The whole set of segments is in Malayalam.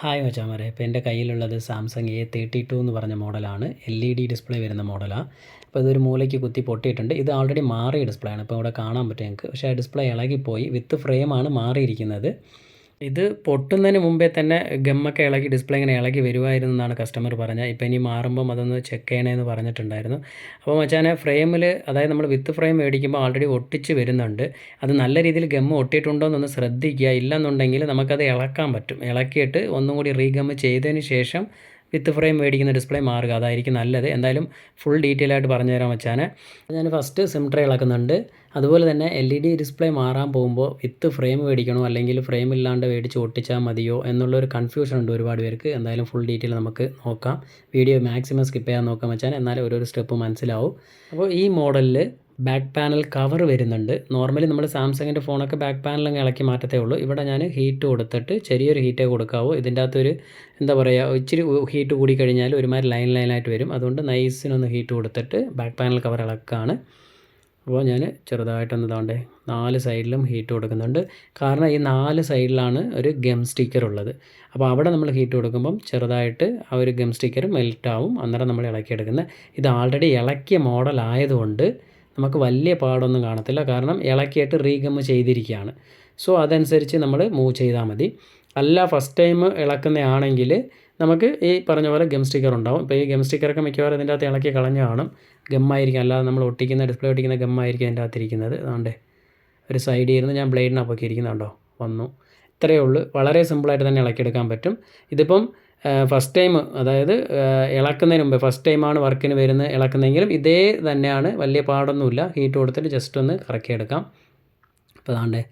ഹായ് മച്ചാമാരെ, ഇപ്പോൾ എൻ്റെ കയ്യിലുള്ളത് സാംസങ് A32 എന്ന് പറഞ്ഞ മോഡലാണ്. LED ഡിസ്പ്ലേ വരുന്ന മോഡലാണ്. അപ്പോൾ ഇതൊരു മൂലയ്ക്ക് കുത്തി പൊട്ടിയിട്ടുണ്ട്. ഇത് ഓൾറെഡി മാറിയ ഡിസ്പ്ലേ ആണ്. ഇപ്പോൾ ഇവിടെ കാണാൻ പറ്റും നിങ്ങൾക്ക്. പക്ഷേ ആ ഡിസ്പ്ലേ ഇളകിപ്പോയി. വിത്ത് ഫ്രെയിമാണ് മാറിയിരിക്കുന്നത്. ഇത് പൊട്ടുന്നതിന് മുമ്പേ തന്നെ ഗമ്മൊക്കെ ഇളകി ഡിസ്പ്ലേ ഇങ്ങനെ ഇളകി വരുമായിരുന്നു എന്നാണ് കസ്റ്റമർ പറഞ്ഞത്. ഇപ്പോൾ ഇനി മാറുമ്പം അതൊന്ന് ചെക്ക് ചെയ്യണമെന്ന് പറഞ്ഞിട്ടുണ്ടായിരുന്നു. അപ്പോൾ മച്ചാനെ ഫ്രെയിമിൽ, അതായത് നമ്മൾ വിത്ത് ഫ്രെയിം മേടിക്കുമ്പോൾ ഓൾറെഡി ഒട്ടിച്ച് വരുന്നുണ്ട്. അത് നല്ല രീതിയിൽ ഗമ്മ് ഒട്ടിയിട്ടുണ്ടോ എന്നൊന്ന് ശ്രദ്ധിക്കുക. ഇല്ലെന്നുണ്ടെങ്കിൽ നമുക്കത് ഇളക്കാൻ പറ്റും. ഇളക്കിയിട്ട് ഒന്നും കൂടി റീഗമ്മ് ചെയ്തതിന് ശേഷം വിത്ത് ഫ്രെയിം മേടിക്കുന്ന ഡിസ്പ്ലേ മാറുക, അതായിരിക്കും നല്ലത്. എന്തായാലും ഫുൾ ഡീറ്റെയിൽ ആയിട്ട് പറഞ്ഞു തരാൻ വെച്ചാൽ ഞാൻ ഫസ്റ്റ് സിം ട്രേ ഇളക്കുന്നുണ്ട്. അതുപോലെ തന്നെ LED ഡിസ്പ്ലേ മാറാൻ പോകുമ്പോൾ വിത്ത് ഫ്രെയിം മേടിക്കണോ അല്ലെങ്കിൽ ഫ്രെയിം ഇല്ലാണ്ട് മേടിച്ച് ഒട്ടിച്ചാൽ മതിയോ എന്നുള്ളൊരു കൺഫ്യൂഷൻ ഉണ്ട് ഒരുപാട് പേർക്ക്. എന്തായാലും ഫുൾ ഡീറ്റെയിൽ നമുക്ക് നോക്കാം. വീഡിയോ മാക്സിമം സ്കിപ്പ് ചെയ്യാൻ നോക്കാം വെച്ചാൽ, എന്നാലും ഓരോരോ സ്റ്റെപ്പ് മനസ്സിലാവും. അപ്പോൾ ഈ മോഡലിൽ ബാക്ക് പാനൽ കവർ വരുന്നുണ്ട്. നോർമലി നമ്മൾ സാംസങ്ങിൻ്റെ ഫോണൊക്കെ ബാക്ക് പാനലങ്ങ് ഇളക്കി മാറ്റത്തേ ഉള്ളൂ. ഇവിടെ ഞാൻ ഹീറ്റ് കൊടുത്തിട്ട് ചെറിയൊരു ഹീറ്റേ കൊടുക്കാവൂ. ഇതിൻ്റെ അകത്തൊരു എന്താ പറയുക, ഇച്ചിരി ഹീറ്റ് കൂടിക്കഴിഞ്ഞാൽ ഒരുമാതിരി ലൈനായിട്ട് വരും. അതുകൊണ്ട് നൈസിനൊന്ന് ഹീറ്റ് കൊടുത്തിട്ട് ബാക്ക് പാനൽ കവർ ഇളക്കാണ്. അപ്പോൾ ഞാൻ ചെറുതായിട്ടൊന്ന് താണ്ടേ 4 സൈഡിലും ഹീറ്റ് കൊടുക്കുന്നുണ്ട്. കാരണം ഈ 4 സൈഡിലാണ് ഒരു ഗം സ്റ്റിക്കർ ഉള്ളത്. അപ്പോൾ അവിടെ നമ്മൾ ഹീറ്റ് കൊടുക്കുമ്പം ചെറുതായിട്ട് ആ ഒരു ഗം സ്റ്റിക്കർ മെൽറ്റാവും. അന്നേരം നമ്മൾ ഇളക്കിയെടുക്കുന്നത്. ഇത് ആൾറെഡി ഇളക്കിയ മോഡലായതുകൊണ്ട് നമുക്ക് വലിയ പാടൊന്നും കാണത്തില്ല. കാരണം ഇളക്കിയിട്ട് റീഗമ്മ് ചെയ്തിരിക്കുകയാണ്. സോ അതനുസരിച്ച് നമ്മൾ മൂവ് ചെയ്താൽ മതി. അല്ല ഫസ്റ്റ് ടൈം ഇളക്കുന്നതാണെങ്കിൽ നമുക്ക് ഈ പറഞ്ഞ പോലെ ഗം സ്റ്റിക്കർ ഉണ്ടാവും. ഇപ്പോൾ ഈ ഗം സ്റ്റിക്കറൊക്കെ മിക്കവാറും ഇതിൻ്റെ അകത്ത് ഇളക്കി കളഞ്ഞ് കാണും. ഗമ്മായിരിക്കും, അല്ലാതെ നമ്മൾ ഒട്ടിക്കുന്ന ഡിസ്പ്ലേ ഒട്ടിക്കുന്ന ഗമ്മായിരിക്കും അതിൻ്റെ അകത്തിരിക്കുന്നത്. അതുകൊണ്ട് ഒരു സൈഡിൽ ഇരുന്ന് ഞാൻ ബ്ലേഡിനപ്പൊക്കെ ഇരിക്കുന്നുണ്ടോ വന്നു. ഇത്രയേ ഉള്ളൂ. വളരെ സിമ്പിളായിട്ട് തന്നെ ഇളക്കിയെടുക്കാൻ പറ്റും. ഇതിപ്പം ഫസ്റ്റ് ടൈം, അതായത് ഇളക്കുന്നതിന് മുമ്പ് ഫസ്റ്റ് ടൈമാണ് വർക്കിന് വരുന്നത് ഇളക്കുന്നതെങ്കിലും ഇതേ തന്നെയാണ്, വലിയ പാടൊന്നുമില്ല. ഹീറ്റ് കൊടുത്തിട്ട് ജസ്റ്റ് ഒന്ന് കറക്കിയെടുക്കാം. അപ്പോൾ അതാണ്ട്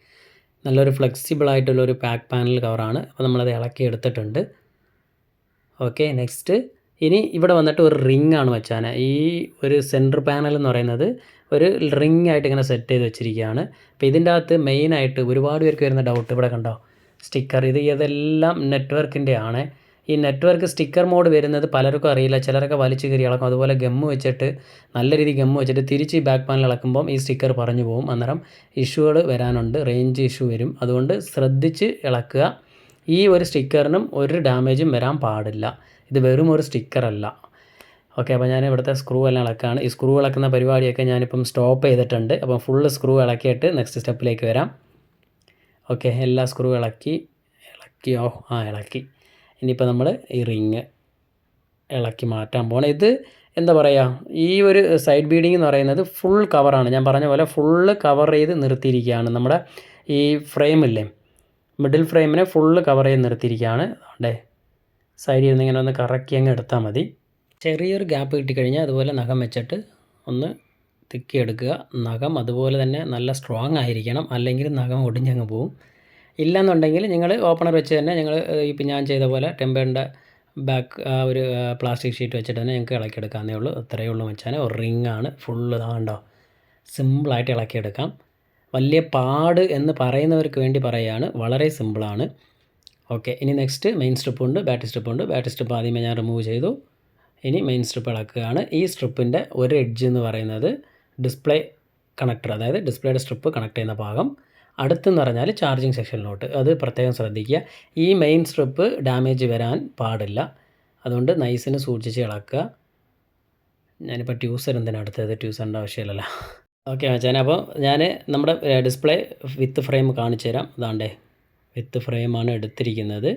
നല്ലൊരു ഫ്ലെക്സിബിളായിട്ടുള്ളൊരു ബാക്ക് പാനൽ കവറാണ്. അപ്പോൾ നമ്മളത് ഇളക്കി എടുത്തിട്ടുണ്ട്. ഓക്കെ, നെക്സ്റ്റ് ഇനി ഇവിടെ വന്നിട്ട് ഒരു റിംഗ് ആണ് വെച്ചാൽ. ഈ ഒരു സെൻറ്റർ പാനൽ എന്ന് പറയുന്നത് ഒരു റിംഗ് ആയിട്ട് ഇങ്ങനെ സെറ്റ് ചെയ്ത് വെച്ചിരിക്കുകയാണ്. അപ്പോൾ ഇതിൻ്റെ അകത്ത് മെയിനായിട്ട് ഒരുപാട് പേർക്ക് വരുന്ന ഡൗട്ട് ഇവിടെ കണ്ടോ, സ്റ്റിക്കർ. ഇതെല്ലാം നെറ്റ്വർക്കിൻ്റെ ആണ്. ഈ നെറ്റ്വർക്ക് സ്റ്റിക്കർ മോഡ് വരുന്നത് പലർക്കും അറിയില്ല. ചിലരൊക്കെ വലിച്ചു കയറി ഇളക്കും. അതുപോലെ ഗമ്മ് വെച്ചിട്ട് നല്ല രീതിയിൽ ഗമ്മ് വെച്ചിട്ട് തിരിച്ച് ഈ ബാക്ക് പാനൽ ഇളക്കുമ്പം ഈ സ്റ്റിക്കർ പറഞ്ഞു പോകും. അന്നേരം ഇഷ്യൂകൾ വരാനുണ്ട്, റേഞ്ച് ഇഷ്യൂ വരും. അതുകൊണ്ട് ശ്രദ്ധിച്ച് ഇളക്കുക. ഈ ഒരു സ്റ്റിക്കറിനും ഒരു ഡാമേജും വരാൻ പാടില്ല. ഇത് വെറും ഒരു സ്റ്റിക്കറല്ല. ഓക്കെ, അപ്പോൾ ഞാൻ ഇവിടുത്തെ സ്ക്രൂ എല്ലാം ഇളക്കുകയാണ്. ഈ സ്ക്രൂ ഇളക്കുന്ന പരിപാടിയൊക്കെ ഞാനിപ്പം സ്റ്റോപ്പ് ചെയ്തിട്ടുണ്ട്. അപ്പം ഫുള്ള് സ്ക്രൂ ഇളക്കിയിട്ട് നെക്സ്റ്റ് സ്റ്റെപ്പിലേക്ക് വരാം. ഓക്കെ, എല്ലാ സ്ക്രൂ ഇളക്കിയോ? ഇളക്കി. ഇനിയിപ്പോൾ നമ്മൾ ഈ റിങ് ഇളക്കി മാറ്റാൻ പോകണം. ഇത് എന്താ പറയുക, ഈ ഒരു സൈഡ് ബീഡിങ് എന്ന് പറയുന്നത് ഫുൾ കവറാണ്. ഞാൻ പറഞ്ഞ പോലെ ഫുള്ള് കവർ ചെയ്ത് നിർത്തിയിരിക്കുകയാണ്. നമ്മുടെ ഈ ഫ്രെയിമില്ലേ, മിഡിൽ ഫ്രെയിമിനെ ഫുള്ള് കവർ ചെയ്ത് നിർത്തിയിരിക്കുകയാണ്. അവിടെ സൈഡിൽ നിന്ന് ഇങ്ങനെ ഒന്ന് കറക്കി അങ്ങ് എടുത്താൽ മതി. ചെറിയൊരു ഗ്യാപ്പ് കിട്ടിക്കഴിഞ്ഞാൽ അതുപോലെ നഖം വെച്ചിട്ട് ഒന്ന് തിക്കിയെടുക്കുക. നഖം അതുപോലെ തന്നെ നല്ല സ്ട്രോങ് ആയിരിക്കണം, അല്ലെങ്കിൽ നഖം ഒടിഞ്ഞങ്ങ് പോവും. ഇല്ലയെന്നുണ്ടെങ്കിൽ നിങ്ങൾ ഓപ്പണർ വെച്ച് തന്നെ ഇപ്പം ഞാൻ ചെയ്ത പോലെ ടെമ്പറിൻ്റെ ബാക്ക് ഒരു പ്ലാസ്റ്റിക് ഷീറ്റ് വെച്ചിട്ട് തന്നെ ഞങ്ങൾക്ക് ഇളക്കിയെടുക്കാവുന്നേ ഉള്ളൂ. അത്രയേ ഉള്ളൂ വെച്ചാൽ. ഒരു റിങ്ങാണ് ഫുള്ള്. ഇതാണ്ടോ, സിമ്പിളായിട്ട് ഇളക്കിയെടുക്കാം. വലിയ പാട് എന്ന് പറയുന്നവർക്ക് വേണ്ടി പറയുകയാണ്, വളരെ സിമ്പിളാണ്. ഓക്കെ, ഇനി നെക്സ്റ്റ് മെയിൻ സ്ട്രിപ്പുണ്ട്, ബാറ്ററി സ്ട്രിപ്പുണ്ട്. ബാറ്ററി സ്ട്രിപ്പ് ആദ്യമേ ഞാൻ റിമൂവ് ചെയ്തു. ഇനി മെയിൻ സ്ട്രിപ്പ് ഇളക്കുകയാണ്. ഈ സ്ട്രിപ്പിൻ്റെ ഒരു എഡ്ജ് എന്ന് പറയുന്നത് ഡിസ്പ്ലേ കണക്ടർ, അതായത് ഡിസ്പ്ലേയുടെ സ്ട്രിപ്പ് കണക്ട് ചെയ്യുന്ന ഭാഗം. അടുത്തെന്ന് പറഞ്ഞാൽ ചാർജിങ് സെക്ഷനിലോട്ട്. അത് പ്രത്യേകം ശ്രദ്ധിക്കുക. ഈ മെയിൻ സ്ട്രിപ്പ് ഡാമേജ് വരാൻ പാടില്ല. അതുകൊണ്ട് നൈസിന് സൂക്ഷിച്ച് ഇളക്കുക. ഞാനിപ്പോൾ ട്യൂസർ എന്തിനാണ് എടുത്തത്? ട്യൂസറിൻ്റെ ആവശ്യമില്ലല്ലോ. ഓക്കെ മച്ചാനെ, അപ്പോൾ ഞാൻ നമ്മുടെ ഡിസ്പ്ലേ വിത്ത് ഫ്രെയിം കാണിച്ചു തരാം. അതാണ്ടേ വിത്ത് ഫ്രെയിമാണ് എടുത്തിരിക്കുന്നത്.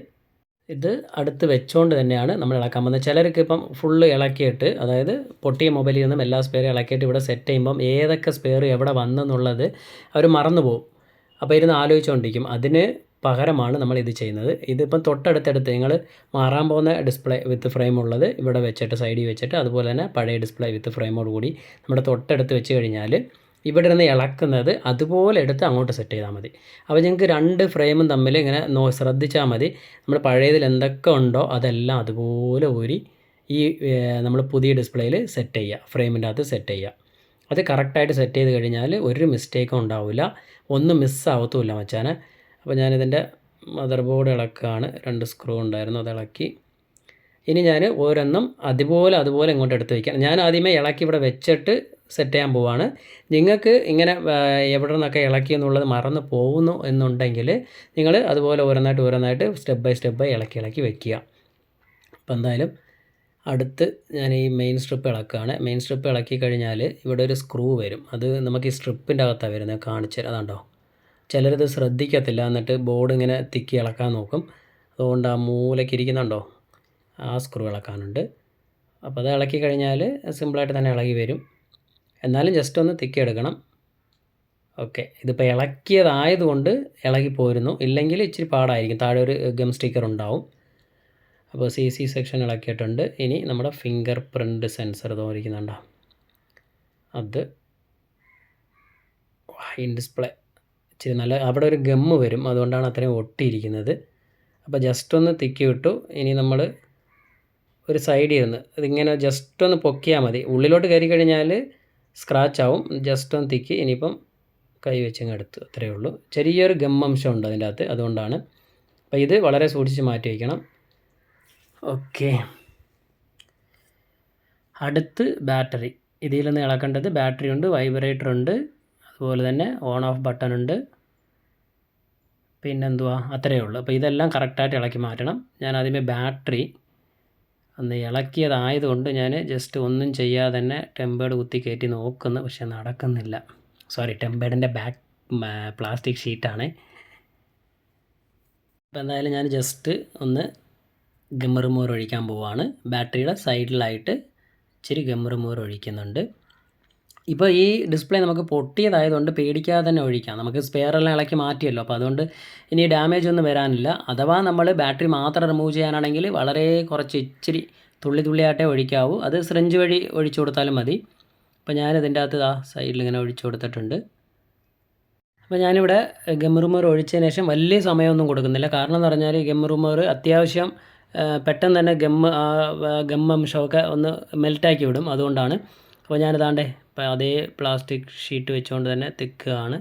ഇത് അടുത്ത് വെച്ചുകൊണ്ട് തന്നെയാണ് നമ്മൾ ഇളക്കാൻ പോകുന്നത്. ചിലർക്ക് ഇപ്പം ഫുള്ള് ഇളക്കിയിട്ട്, അതായത് പൊട്ടിയ മൊബൈലിൽ നിന്നും എല്ലാ സ്പെയറും ഇളക്കിയിട്ട് ഇവിടെ സെറ്റ് ചെയ്യുമ്പം ഏതൊക്കെ സ്പെയർ എവിടെ വന്നെന്നുള്ളത് അവർ മറന്നു പോകും. അപ്പോൾ ഇരുന്ന് ആലോചിച്ചുകൊണ്ടിരിക്കും. അതിന് പകരമാണ് നമ്മൾ ഇത് ചെയ്യുന്നത്. ഇതിപ്പം തൊട്ടടുത്തടുത്ത് നിങ്ങൾ മാറാൻ പോകുന്ന ഡിസ്പ്ലേ വിത്ത് ഫ്രെയിം ഉള്ളത് ഇവിടെ വെച്ചിട്ട് സൈഡിൽ വെച്ചിട്ട്, അതുപോലെ തന്നെ പഴയ ഡിസ്പ്ലേ വിത്ത് ഫ്രെയിമോട് കൂടി നമ്മുടെ തൊട്ടടുത്ത് വെച്ച് കഴിഞ്ഞാൽ ഇവിടെ നിന്ന് ഇളക്കുന്നത് അതുപോലെ എടുത്ത് അങ്ങോട്ട് സെറ്റ് ചെയ്താൽ മതി. അപ്പോൾ നിങ്ങൾക്ക് 2 ഫ്രെയിമും തമ്മിൽ ഇങ്ങനെ ശ്രദ്ധിച്ചാൽ മതി. നമ്മൾ പഴയതിൽ എന്തൊക്കെ ഉണ്ടോ അതെല്ലാം അതുപോലെ ഊരി ഈ നമ്മൾ പുതിയ ഡിസ്പ്ലേയിൽ സെറ്റ് ചെയ്യുക, ഫ്രെയിമിൻ്റെ അകത്ത് സെറ്റ് ചെയ്യുക. അത് കറക്റ്റായിട്ട് സെറ്റ് ചെയ്ത് കഴിഞ്ഞാൽ ഒരു മിസ്റ്റേക്കും ഉണ്ടാവില്ല, ഒന്നും മിസ്സാവത്തുമില്ല മച്ചാനെ. അപ്പോൾ ഞാനിതിൻ്റെ മദർ ബോർഡ് ഇളക്കുകയാണ്. 2 സ്ക്രൂ ഉണ്ടായിരുന്നു, അത് ഇളക്കി. ഇനി ഞാൻ ഓരോന്നും അതുപോലെ ഇങ്ങോട്ട് എടുത്ത് വയ്ക്കാം. ഞാൻ ആദ്യമേ ഇളക്കി ഇവിടെ വെച്ചിട്ട് സെറ്റ് ചെയ്യാൻ പോവാണ്. നിങ്ങൾക്ക് ഇങ്ങനെ എവിടെ നിന്നൊക്കെ ഇളക്കി എന്നുള്ളത് മറന്ന് പോകുന്നു എന്നുണ്ടെങ്കിൽ നിങ്ങൾ അതുപോലെ ഓരോന്നായിട്ട് സ്റ്റെപ്പ് ബൈ ഇളക്കി വെക്കുക. അപ്പോൾ എന്തായാലും അടുത്ത് ഞാൻ ഈ മെയിൻ സ്ട്രിപ്പ് ഇളക്കുകയാണ്. മെയിൻ സ്ട്രിപ്പ് ഇളക്കി കഴിഞ്ഞാൽ ഇവിടെ ഒരു സ്ക്രൂ വരും. അത് നമുക്ക് ഈ സ്ട്രിപ്പിൻ്റെ അകത്താണ് വരുന്നത്. കാണിച്ചു തരാം. അതുണ്ടോ, ചിലരിത് ശ്രദ്ധിക്കത്തില്ല, എന്നിട്ട് ബോർഡ് ഇങ്ങനെ തിക്കി ഇളക്കാൻ നോക്കും. അതുകൊണ്ട് ആ മൂലയ്ക്ക് ഇരിക്കുന്നുണ്ടോ, ആ സ്ക്രൂ ഇളക്കാനുണ്ട്. അപ്പോൾ അത് ഇളക്കി കഴിഞ്ഞാൽ സിമ്പിളായിട്ട് തന്നെ ഇളകി വരും. എന്നാലും ജസ്റ്റ് ഒന്ന് തിക്കി എടുക്കണം. ഓക്കെ, ഇതിപ്പോൾ ഇളക്കിയതായതുകൊണ്ട് ഇളകി പോരുന്നു, ഇല്ലെങ്കിൽ ഇച്ചിരി പാടായിരിക്കും. താഴെ ഒരു ഗം സ്റ്റിക്കർ ഉണ്ടാവും. അപ്പോൾ CC സെക്ഷൻ ഇളക്കിയിട്ടുണ്ട്. ഇനി നമ്മുടെ ഫിംഗർ പ്രിൻ്റ് സെൻസർ തോന്നിരിക്കുന്നുണ്ടോ, അത് ഇൻ ഡിസ്പ്ലേ ഇച്ചിരി നല്ല, അവിടെ ഒരു ഗമ്മ് വരും, അതുകൊണ്ടാണ് അത്രയും ഒട്ടിയിരിക്കുന്നത്. അപ്പോൾ ജസ്റ്റ് ഒന്ന് തിക്കി വിട്ടു. ഇനി നമ്മൾ ഒരു സൈഡിൽ ഇരുന്ന് ഇതിങ്ങനെ ജസ്റ്റ് ഒന്ന് പൊക്കിയാൽ മതി. ഉള്ളിലോട്ട് കയറി കഴിഞ്ഞാൽ സ്ക്രാച്ച് ആവും. ജസ്റ്റ് ഒന്ന് തിക്കി ഇനിയിപ്പം കൈ വെച്ചങ്ങ് എടുത്തു, അത്രയേ ഉള്ളൂ. ചെറിയൊരു ഗമ്മംശം ഉണ്ട് അതിൻ്റെ അകത്ത്, അതുകൊണ്ടാണ്. അപ്പോൾ ഇത് വളരെ സൂക്ഷിച്ച് മാറ്റി വയ്ക്കണം. ഓക്കെ, അടുത്ത് ബാറ്ററി. ഇതിൽ നിന്ന് ഇളക്കേണ്ടത് ബാറ്ററി ഉണ്ട്, വൈബ്രേറ്റർ ഉണ്ട്, അതുപോലെ തന്നെ ഓൺ ഓഫ് ബട്ടൺ ഉണ്ട്, പിന്നെന്തുവാ, അത്രയേ ഉള്ളൂ. അപ്പോൾ ഇതെല്ലാം കറക്റ്റായിട്ട് ഇളക്കി മാറ്റണം. ഞാൻ ആദ്യമേ ബാറ്ററി ഒന്ന് ഇളക്കിയതായതുകൊണ്ട് ഞാൻ ജസ്റ്റ് ഒന്നും ചെയ്യാതെ തന്നെ ടെമ്പേർഡ് കുത്തി കയറ്റി നോക്കുന്നു, പക്ഷെ നടക്കുന്നില്ല. സോറി, ടെമ്പേർഡിൻ്റെ ബാക്ക് പ്ലാസ്റ്റിക് ഷീറ്റാണ്. അപ്പോൾ എന്തായാലും ഞാൻ ജസ്റ്റ് ഒന്ന് ഗം റിമൂവർ ഒഴിക്കാൻ പോവുകയാണ്. ബാറ്ററിയുടെ സൈഡിലായിട്ട് ഇച്ചിരി ഗം റിമൂവർ ഒഴിക്കുന്നുണ്ട്. ഇപ്പോൾ ഈ ഡിസ്പ്ലേ നമുക്ക് പൊട്ടിയതായതുകൊണ്ട് പേടിക്കാതെ തന്നെ ഒഴിക്കാം. നമുക്ക് സ്പെയറെല്ലാം ഇളക്കി മാറ്റിയല്ലോ, അപ്പോൾ അതുകൊണ്ട് ഇനി ഡാമേജ് ഒന്നും വരാനില്ല. അഥവാ നമ്മൾ ബാറ്ററി മാത്രം റിമൂവ് ചെയ്യാനാണെങ്കിൽ വളരെ കുറച്ച് ഇച്ചിരി തുള്ളിയായിട്ടേ ഒഴിക്കാവൂ. അത് സിറിഞ്ച് വഴി ഒഴിച്ചു കൊടുത്താലും മതി. അപ്പോൾ ഞാനിതിൻ്റെ അകത്ത് സൈഡിൽ ഇങ്ങനെ ഒഴിച്ചു കൊടുത്തിട്ടുണ്ട്. അപ്പോൾ ഞാനിവിടെ ഗം റിമൂവർ ഒഴിച്ചതിന് ശേഷം വലിയ സമയമൊന്നും കൊടുക്കുന്നില്ല. കാരണം എന്ന് പറഞ്ഞാൽ ഗം റിമൂവർ അത്യാവശ്യം പെട്ടെന്ന് തന്നെ ഗം അംശമൊക്കെ ഒന്ന് മെൽറ്റാക്കി വിടും, അതുകൊണ്ടാണ്. അപ്പോൾ ഞാനിതാണ്ടേ ഇപ്പോൾ അതേ പ്ലാസ്റ്റിക് ഷീറ്റ് വെച്ചുകൊണ്ട് തന്നെ തിക്കുകയാണ്.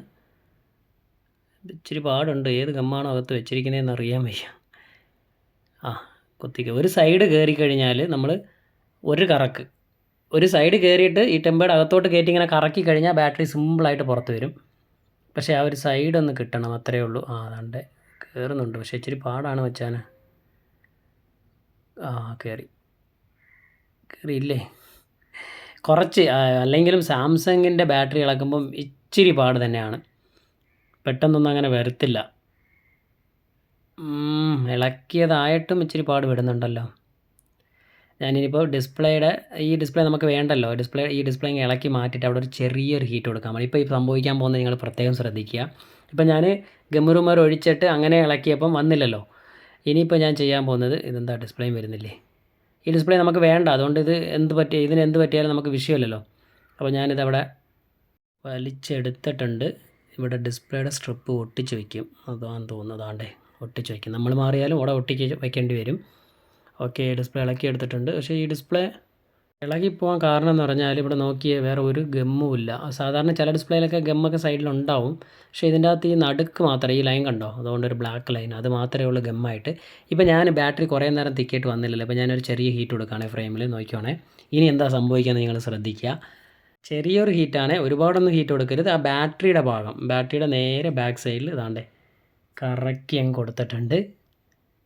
ഇച്ചിരി പാടുണ്ട്, ഏത് ഗമ്മാണോ അകത്ത് വെച്ചിരിക്കുന്നതെന്ന് അറിയാൻ വയ്യ. കുത്തിക്കുക. ഒരു സൈഡ് കയറി കഴിഞ്ഞാൽ നമ്മൾ ഒരു സൈഡ് കയറിയിട്ട് ഈ ടെമ്പേർഡ് അകത്തോട്ട് കയറ്റി ഇങ്ങനെ കറക്കി കഴിഞ്ഞാൽ ബാറ്ററി സിമ്പിളായിട്ട് പുറത്ത് വരും. പക്ഷേ ആ ഒരു സൈഡ് ഒന്ന് കിട്ടണം, അത്രയേ ഉള്ളൂ. അതാണ്ട് കയറുന്നുണ്ട്, പക്ഷേ ഇച്ചിരി പാടാണ് വെച്ചാൽ. കയറിയില്ലേ കുറച്ച്. അല്ലെങ്കിലും സാംസങ്ങിൻ്റെ ബാറ്ററി ഇളക്കുമ്പം ഇച്ചിരി പാട് തന്നെയാണ്, പെട്ടെന്നൊന്നും അങ്ങനെ വരത്തില്ല. ഇളക്കിയതായിട്ടും ഇച്ചിരി പാട് വിടുന്നുണ്ടല്ലോ. ഞാനിനിപ്പോൾ ഈ ഡിസ്പ്ലേ നമുക്ക് വേണ്ടല്ലോ. ഈ ഡിസ്പ്ലേ ഇളക്കി മാറ്റിയിട്ട് അവിടെ ഒരു ചെറിയൊരു ഹീറ്റ് കൊടുക്കാൻ മതി. ഇപ്പോൾ സംഭവിക്കാൻ പോകുന്നത് നിങ്ങൾ പ്രത്യേകം ശ്രദ്ധിക്കുക. ഇപ്പം ഞാൻ ഗം റിമൂവർ ഒഴിച്ചിട്ട് അങ്ങനെ ഇളക്കിയപ്പം വന്നില്ലല്ലോ. ഇനിയിപ്പോൾ ഞാൻ ചെയ്യാൻ പോകുന്നത്, ഇതെന്താ ഡിസ്പ്ലേയും വരുന്നില്ലേ, ഈ ഡിസ്പ്ലേ നമുക്ക് വേണ്ട. അതുകൊണ്ട് ഇതിന് എന്ത് പറ്റിയാലും നമുക്ക് വിഷയമില്ലല്ലോ. അപ്പോൾ ഞാനിതവിടെ വലിച്ചെടുത്തിട്ടുണ്ട്. ഇവിടെ ഡിസ്പ്ലേയുടെ സ്ട്രിപ്പ് ഒട്ടിച്ച് വയ്ക്കും, അതാണെന്ന് തോന്നുന്നതാണ്ടേ ഒട്ടിച്ച് വയ്ക്കും. നമ്മൾ മാറിയാലും അവിടെ ഒട്ടിച്ച് വയ്ക്കേണ്ടി വരും. ഓക്കെ, ഡിസ്പ്ലേ ഇളക്കി എടുത്തിട്ടുണ്ട്. പക്ഷേ ഈ ഡിസ്പ്ലേ ഇളകിപ്പോകാൻ കാരണം എന്ന് പറഞ്ഞാൽ ഇവിടെ നോക്കിയേ വേറെ ഒരു ഗമ്മും ഇല്ല. സാധാരണ ചില ഡിസ്പ്ലേയിലൊക്കെ ഗമ്മൊക്കെ സൈഡിലുണ്ടാവും, പക്ഷേ ഇതിൻ്റെ അകത്ത് ഈ നടുക്ക് മാത്രം ഈ ലൈൻ കണ്ടോ, അതുകൊണ്ട് ഒരു ബ്ലാക്ക് ലൈൻ, അത് മാത്രമേ ഉള്ളൂ ഗമ്മായിട്ട്. ഇപ്പോൾ ഞാൻ ബാറ്ററി കുറേ നേരം തിക്കിയിട്ട് വന്നില്ലല്ലോ. അപ്പോൾ ഞാനൊരു ചെറിയ ഹീറ്റ് കൊടുക്കുകയാണെങ്കിൽ ഫ്രെയിമിൽ നോക്കിക്കോണേ. ഇനി എന്താ സംഭവിക്കുകയെന്ന് നിങ്ങൾ ശ്രദ്ധിക്കുക. ചെറിയൊരു ഹീറ്റാണ്, ഒരുപാടൊന്നും ഹീറ്റ് കൊടുക്കരുത്. ആ ബാറ്ററിയുടെ നേരെ ബാക്ക് സൈഡിൽ ഇതാണ്ടേ കറക്കി അങ്ങ് കൊടുത്തിട്ടുണ്ട്.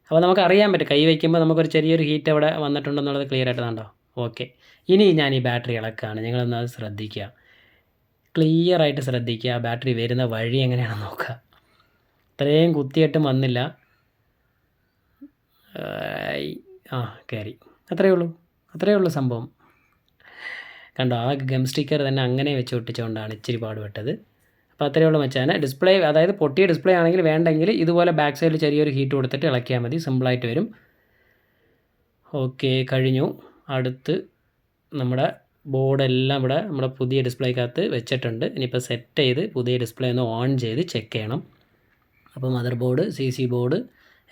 അപ്പോൾ നമുക്ക് അറിയാൻ പറ്റും, കൈ വയ്ക്കുമ്പോൾ നമുക്കൊരു ചെറിയൊരു ഹീറ്റ് അവിടെ വന്നിട്ടുണ്ടെന്നുള്ളത് ക്ലിയർ ആയിട്ട് കണ്ടോ. ഓക്കെ, ഇനി ഞാൻ ഈ ബാറ്ററി ഇളക്കുകയാണ്. നിങ്ങളൊന്ന് അത് ശ്രദ്ധിക്കുക, ക്ലിയറായിട്ട് ശ്രദ്ധിക്കുക. ബാറ്ററി വരുന്ന വഴി എങ്ങനെയാണെന്ന് നോക്കുക. ഇത്രയും കുത്തിയിട്ടും വന്നില്ല. കയറി, അത്രയേ ഉള്ളൂ സംഭവം. കണ്ടോ, ആ ഗം സ്റ്റിക്കർ തന്നെ അങ്ങനെ വെച്ച് ഒട്ടിച്ചുകൊണ്ടാണ് ഇച്ചിരി പാടുപെട്ടത്. അപ്പോൾ അത്രയേ ഉള്ളൂ മച്ചാനെ. ഡിസ്പ്ലേ, അതായത് പൊട്ടിയ ഡിസ്പ്ലേ ആണെങ്കിൽ വേണ്ടെങ്കിൽ ഇതുപോലെ ബാക്ക് സൈഡിൽ ചെറിയൊരു ഹീറ്റ് കൊടുത്തിട്ട് ഇളക്കിയാൽ മതി, സിമ്പിളായിട്ട് വരും. ഓക്കെ, കഴിഞ്ഞു. അടുത്ത് നമ്മുടെ ബോർഡെല്ലാം ഇവിടെ നമ്മുടെ പുതിയ ഡിസ്പ്ലേക്കകത്ത് വെച്ചിട്ടുണ്ട്. ഇനിയിപ്പോൾ സെറ്റ് ചെയ്ത് പുതിയ ഡിസ്പ്ലേ ഒന്ന് ഓൺ ചെയ്ത് ചെക്ക് ചെയ്യണം. അപ്പോൾ മദർ ബോർഡ്, CC ബോർഡ്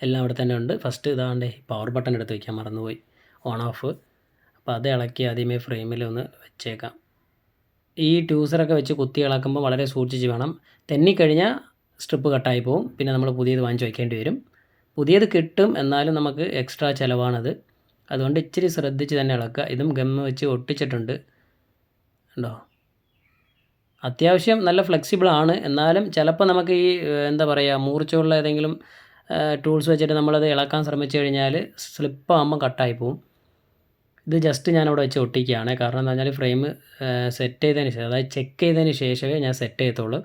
എല്ലാം ഇവിടെ തന്നെ ഉണ്ട്. ഫസ്റ്റ് ഇതാണ്ടേ പവർ ബട്ടൺ എടുത്ത് വയ്ക്കാൻ മറന്നുപോയി, ഓൺ ഓഫ്. അപ്പോൾ അത് ഇളക്കി ആദ്യമേ ഫ്രെയിമിൽ ഒന്ന് വെച്ചേക്കാം. ഈ ട്യൂസറൊക്കെ വെച്ച് കുത്തി ഇളക്കുമ്പോൾ വളരെ സൂക്ഷിച്ച് വേണം. തെന്നിക്കഴിഞ്ഞാൽ സ്ട്രിപ്പ് കട്ടായി പോകും, പിന്നെ നമ്മൾ പുതിയത് വാങ്ങിച്ച് വയ്ക്കേണ്ടി വരും. പുതിയത് കിട്ടും, എന്നാലും നമുക്ക് എക്സ്ട്രാ ചിലവാണത്. അതുകൊണ്ട് ഇച്ചിരി ശ്രദ്ധിച്ച് തന്നെ ഇളക്കുക. ഇതും ഗമ്മ് വെച്ച് ഒട്ടിച്ചിട്ടുണ്ട്, ഉണ്ടോ. അത്യാവശ്യം നല്ല ഫ്ലെക്സിബിളാണ്. എന്നാലും ചിലപ്പോൾ നമുക്ക് ഈ എന്താ പറയുക മൂർച്ചയുള്ള ഏതെങ്കിലും ടൂൾസ് വെച്ചിട്ട് നമ്മളത് ഇളക്കാൻ ശ്രമിച്ചു കഴിഞ്ഞാൽ സ്ലിപ്പാകുമ്പം കട്ടായി പോവും. ഇത് ജസ്റ്റ് ഞാനവിടെ വെച്ച് ഒട്ടിക്കുകയാണ്. കാരണം എന്താ പറഞ്ഞാൽ ഫ്രെയിം സെറ്റ് ചെയ്തതിന് ശേഷം, അതായത് ചെക്ക് ചെയ്തതിന് ശേഷമേ ഞാൻ സെറ്റ് ചെയ്യത്തുള്ളൂ.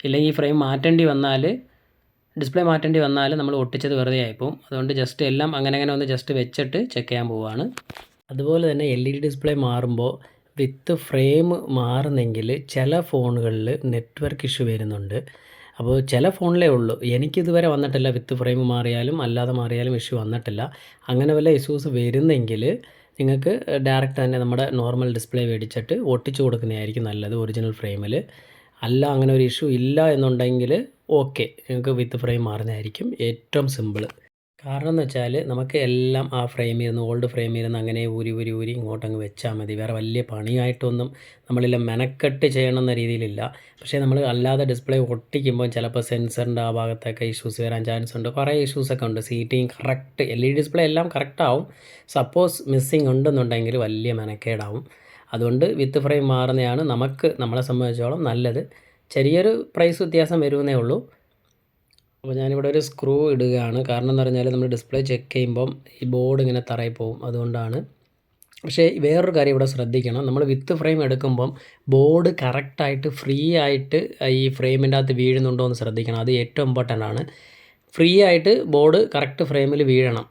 ഇല്ലെങ്കിൽ ഈ ഫ്രെയിം മാറ്റേണ്ടി വന്നാൽ, ഡിസ്പ്ലേ മാറ്റേണ്ടി വന്നാൽ നമ്മൾ ഒട്ടിച്ചത് വെറുതെ ആയിപ്പോവും. അതുകൊണ്ട് ജസ്റ്റ് എല്ലാം അങ്ങനെ ഒന്ന് ജസ്റ്റ് വെച്ചിട്ട് ചെക്ക് ചെയ്യാൻ പോവുകയാണ്. അതുപോലെ തന്നെ LED ഡിസ്പ്ലേ മാറുമ്പോൾ വിത്ത് ഫ്രെയിം മാറുന്നെങ്കിൽ ചില ഫോണുകളിൽ നെറ്റ്വർക്ക് ഇഷ്യൂ വരുന്നുണ്ട്. അപ്പോൾ ചില ഫോണിലേ ഉള്ളൂ. എനിക്കിതുവരെ വന്നിട്ടില്ല. വിത്ത് ഫ്രെയിം മാറിയാലും അല്ലാതെ മാറിയാലും ഇഷ്യൂ വന്നിട്ടില്ല. അങ്ങനെ വല്ല ഇഷ്യൂസ് വരുന്നെങ്കിൽ നിങ്ങൾക്ക് ഡയറക്റ്റ് തന്നെ നമ്മുടെ നോർമൽ ഡിസ്പ്ലേ മേടിച്ചിട്ട് ഒട്ടിച്ചു കൊടുക്കുന്നതായിരിക്കും നല്ലത് ഒറിജിനൽ ഫ്രെയിമിൽ. അല്ല അങ്ങനെ ഒരു ഇഷ്യൂ ഇല്ല എന്നുണ്ടെങ്കിൽ ഓക്കെ, നിങ്ങൾക്ക് വിത്ത് ഫ്രെയിം മാറുന്നതായിരിക്കും ഏറ്റവും സിമ്പിൾ. കാരണം എന്ന് വെച്ചാൽ നമുക്ക് എല്ലാം ആ ഫ്രെയിമിൽ നിന്ന്, ഓൾഡ് ഫ്രെയിമിൽ നിന്ന് അങ്ങനെ ഊരി ഇങ്ങോട്ടങ്ങ് വെച്ചാൽ മതി. വേറെ വലിയ പണിയായിട്ടൊന്നും നമ്മളില്ല മെനക്കെട്ട് ചെയ്യണമെന്ന രീതിയിലില്ല. പക്ഷേ നമ്മൾ അല്ലാതെ ഡിസ്പ്ലേ ഒട്ടിക്കുമ്പോൾ ചിലപ്പോൾ സെൻസറിൻ്റെ ആ ഭാഗത്തൊക്കെ ഇഷ്യൂസ് വരാൻ ചാൻസ് ഉണ്ട്. കുറേ ഇഷ്യൂസൊക്കെ ഉണ്ട്. സീറ്റിങ് കറക്റ്റ് LED ഡിസ്പ്ലേ എല്ലാം കറക്റ്റാവും. സപ്പോസ് മിസ്സിങ് ഉണ്ടെന്നുണ്ടെങ്കിൽ വലിയ മെനക്കേടാവും. അതുകൊണ്ട് വിത്ത് ഫ്രെയിം മാറുന്നതാണ് നമ്മളെ സംബന്ധിച്ചോളം നല്ലത്. ചെറിയൊരു പ്രൈസ് വ്യത്യാസം വരുമെന്നേ ഉള്ളൂ. അപ്പോൾ ഞാനിവിടെ ഒരു സ്ക്രൂ ഇടുകയാണ്. കാരണം എന്ന് പറഞ്ഞാൽ നമ്മൾ ഡിസ്പ്ലേ ചെക്ക് ചെയ്യുമ്പം ഈ ബോർഡ് ഇങ്ങനെ തറയിൽ പോകും, അതുകൊണ്ടാണ്. പക്ഷേ വേറൊരു കാര്യം ഇവിടെ ശ്രദ്ധിക്കണം. നമ്മൾ വിത്ത് ഫ്രെയിം എടുക്കുമ്പം ബോർഡ് കറക്റ്റായിട്ട് ഫ്രീ ആയിട്ട് ഈ ഫ്രെയിമിൻ്റെ അകത്ത് വീഴുന്നുണ്ടോ എന്ന് ശ്രദ്ധിക്കണം. അത് ഏറ്റവും ഇമ്പോർട്ടൻ്റ് ആണ്. ഫ്രീ ആയിട്ട് ബോർഡ് കറക്റ്റ് ഫ്രെയിമിൽ വീഴണം.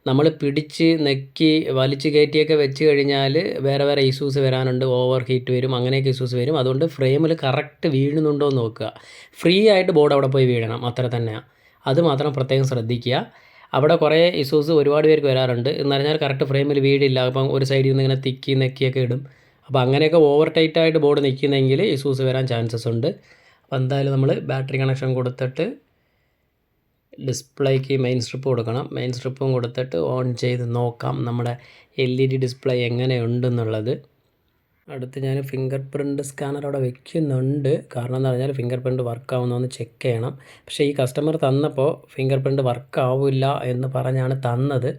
നമ്മൾ പിടിച്ച് നെക്കി വലിച്ച് കയറ്റിയൊക്കെ വെച്ച് കഴിഞ്ഞാൽ വേറെ ഇഷ്യൂസ് വരാനുണ്ട്. ഓവർ ഹീറ്റ് വരും, അങ്ങനെയൊക്കെ ഇഷ്യൂസ് വരും. അതുകൊണ്ട് ഫ്രെയിമിൽ കറക്റ്റ് വീഴുന്നുണ്ടോ എന്ന് നോക്കുക. ഫ്രീ ആയിട്ട് ബോർഡ് അവിടെ പോയി വീഴണം, അത്ര തന്നെയാണ്. അത് മാത്രം പ്രത്യേകം ശ്രദ്ധിക്കുക. അവിടെ കുറേ ഇഷ്യൂസ് ഒരുപാട് പേർക്ക് വരാറുണ്ട്. എന്ന് പറഞ്ഞാൽ കറക്റ്റ് ഫ്രെയിമിൽ വീടില്ല. അപ്പം ഒരു സൈഡിൽ നിന്ന് ഇങ്ങനെ തിക്കി നെക്കിയൊക്കെ ഇടും. അപ്പോൾ അങ്ങനെയൊക്കെ ഓവർ ടൈറ്റായിട്ട് ബോർഡ് നിൽക്കുന്നെങ്കിൽ ഇഷ്യൂസ് വരാൻ ചാൻസസ് ഉണ്ട്. അപ്പോൾ എന്തായാലും നമ്മൾ ബാറ്ററി കണക്ഷൻ കൊടുത്തിട്ട് ഡിസ്പ്ലേക്ക് മെയിൻ സ്ട്രിപ്പ് കൊടുക്കണം. മെയിൻ സ്ട്രിപ്പും കൊടുത്തിട്ട് ഓൺ ചെയ്ത് നോക്കാം നമ്മുടെ LED ഡിസ്പ്ലേ എങ്ങനെയുണ്ടെന്നുള്ളത്. അടുത്ത് ഞാൻ ഫിംഗർ പ്രിൻറ്റ് സ്കാനർ അവിടെ വെക്കുന്നുണ്ട്. കാരണം എന്താ പറഞ്ഞാൽ ഫിംഗർ പ്രിൻറ്റ് വർക്കാവുന്നതെന്ന് ചെക്ക് ചെയ്യണം. പക്ഷേ ഈ കസ്റ്റമർ തന്നപ്പോൾ ഫിംഗർ പ്രിൻറ്റ് വർക്കാവില്ല എന്ന് പറഞ്ഞാണ് തന്നത്.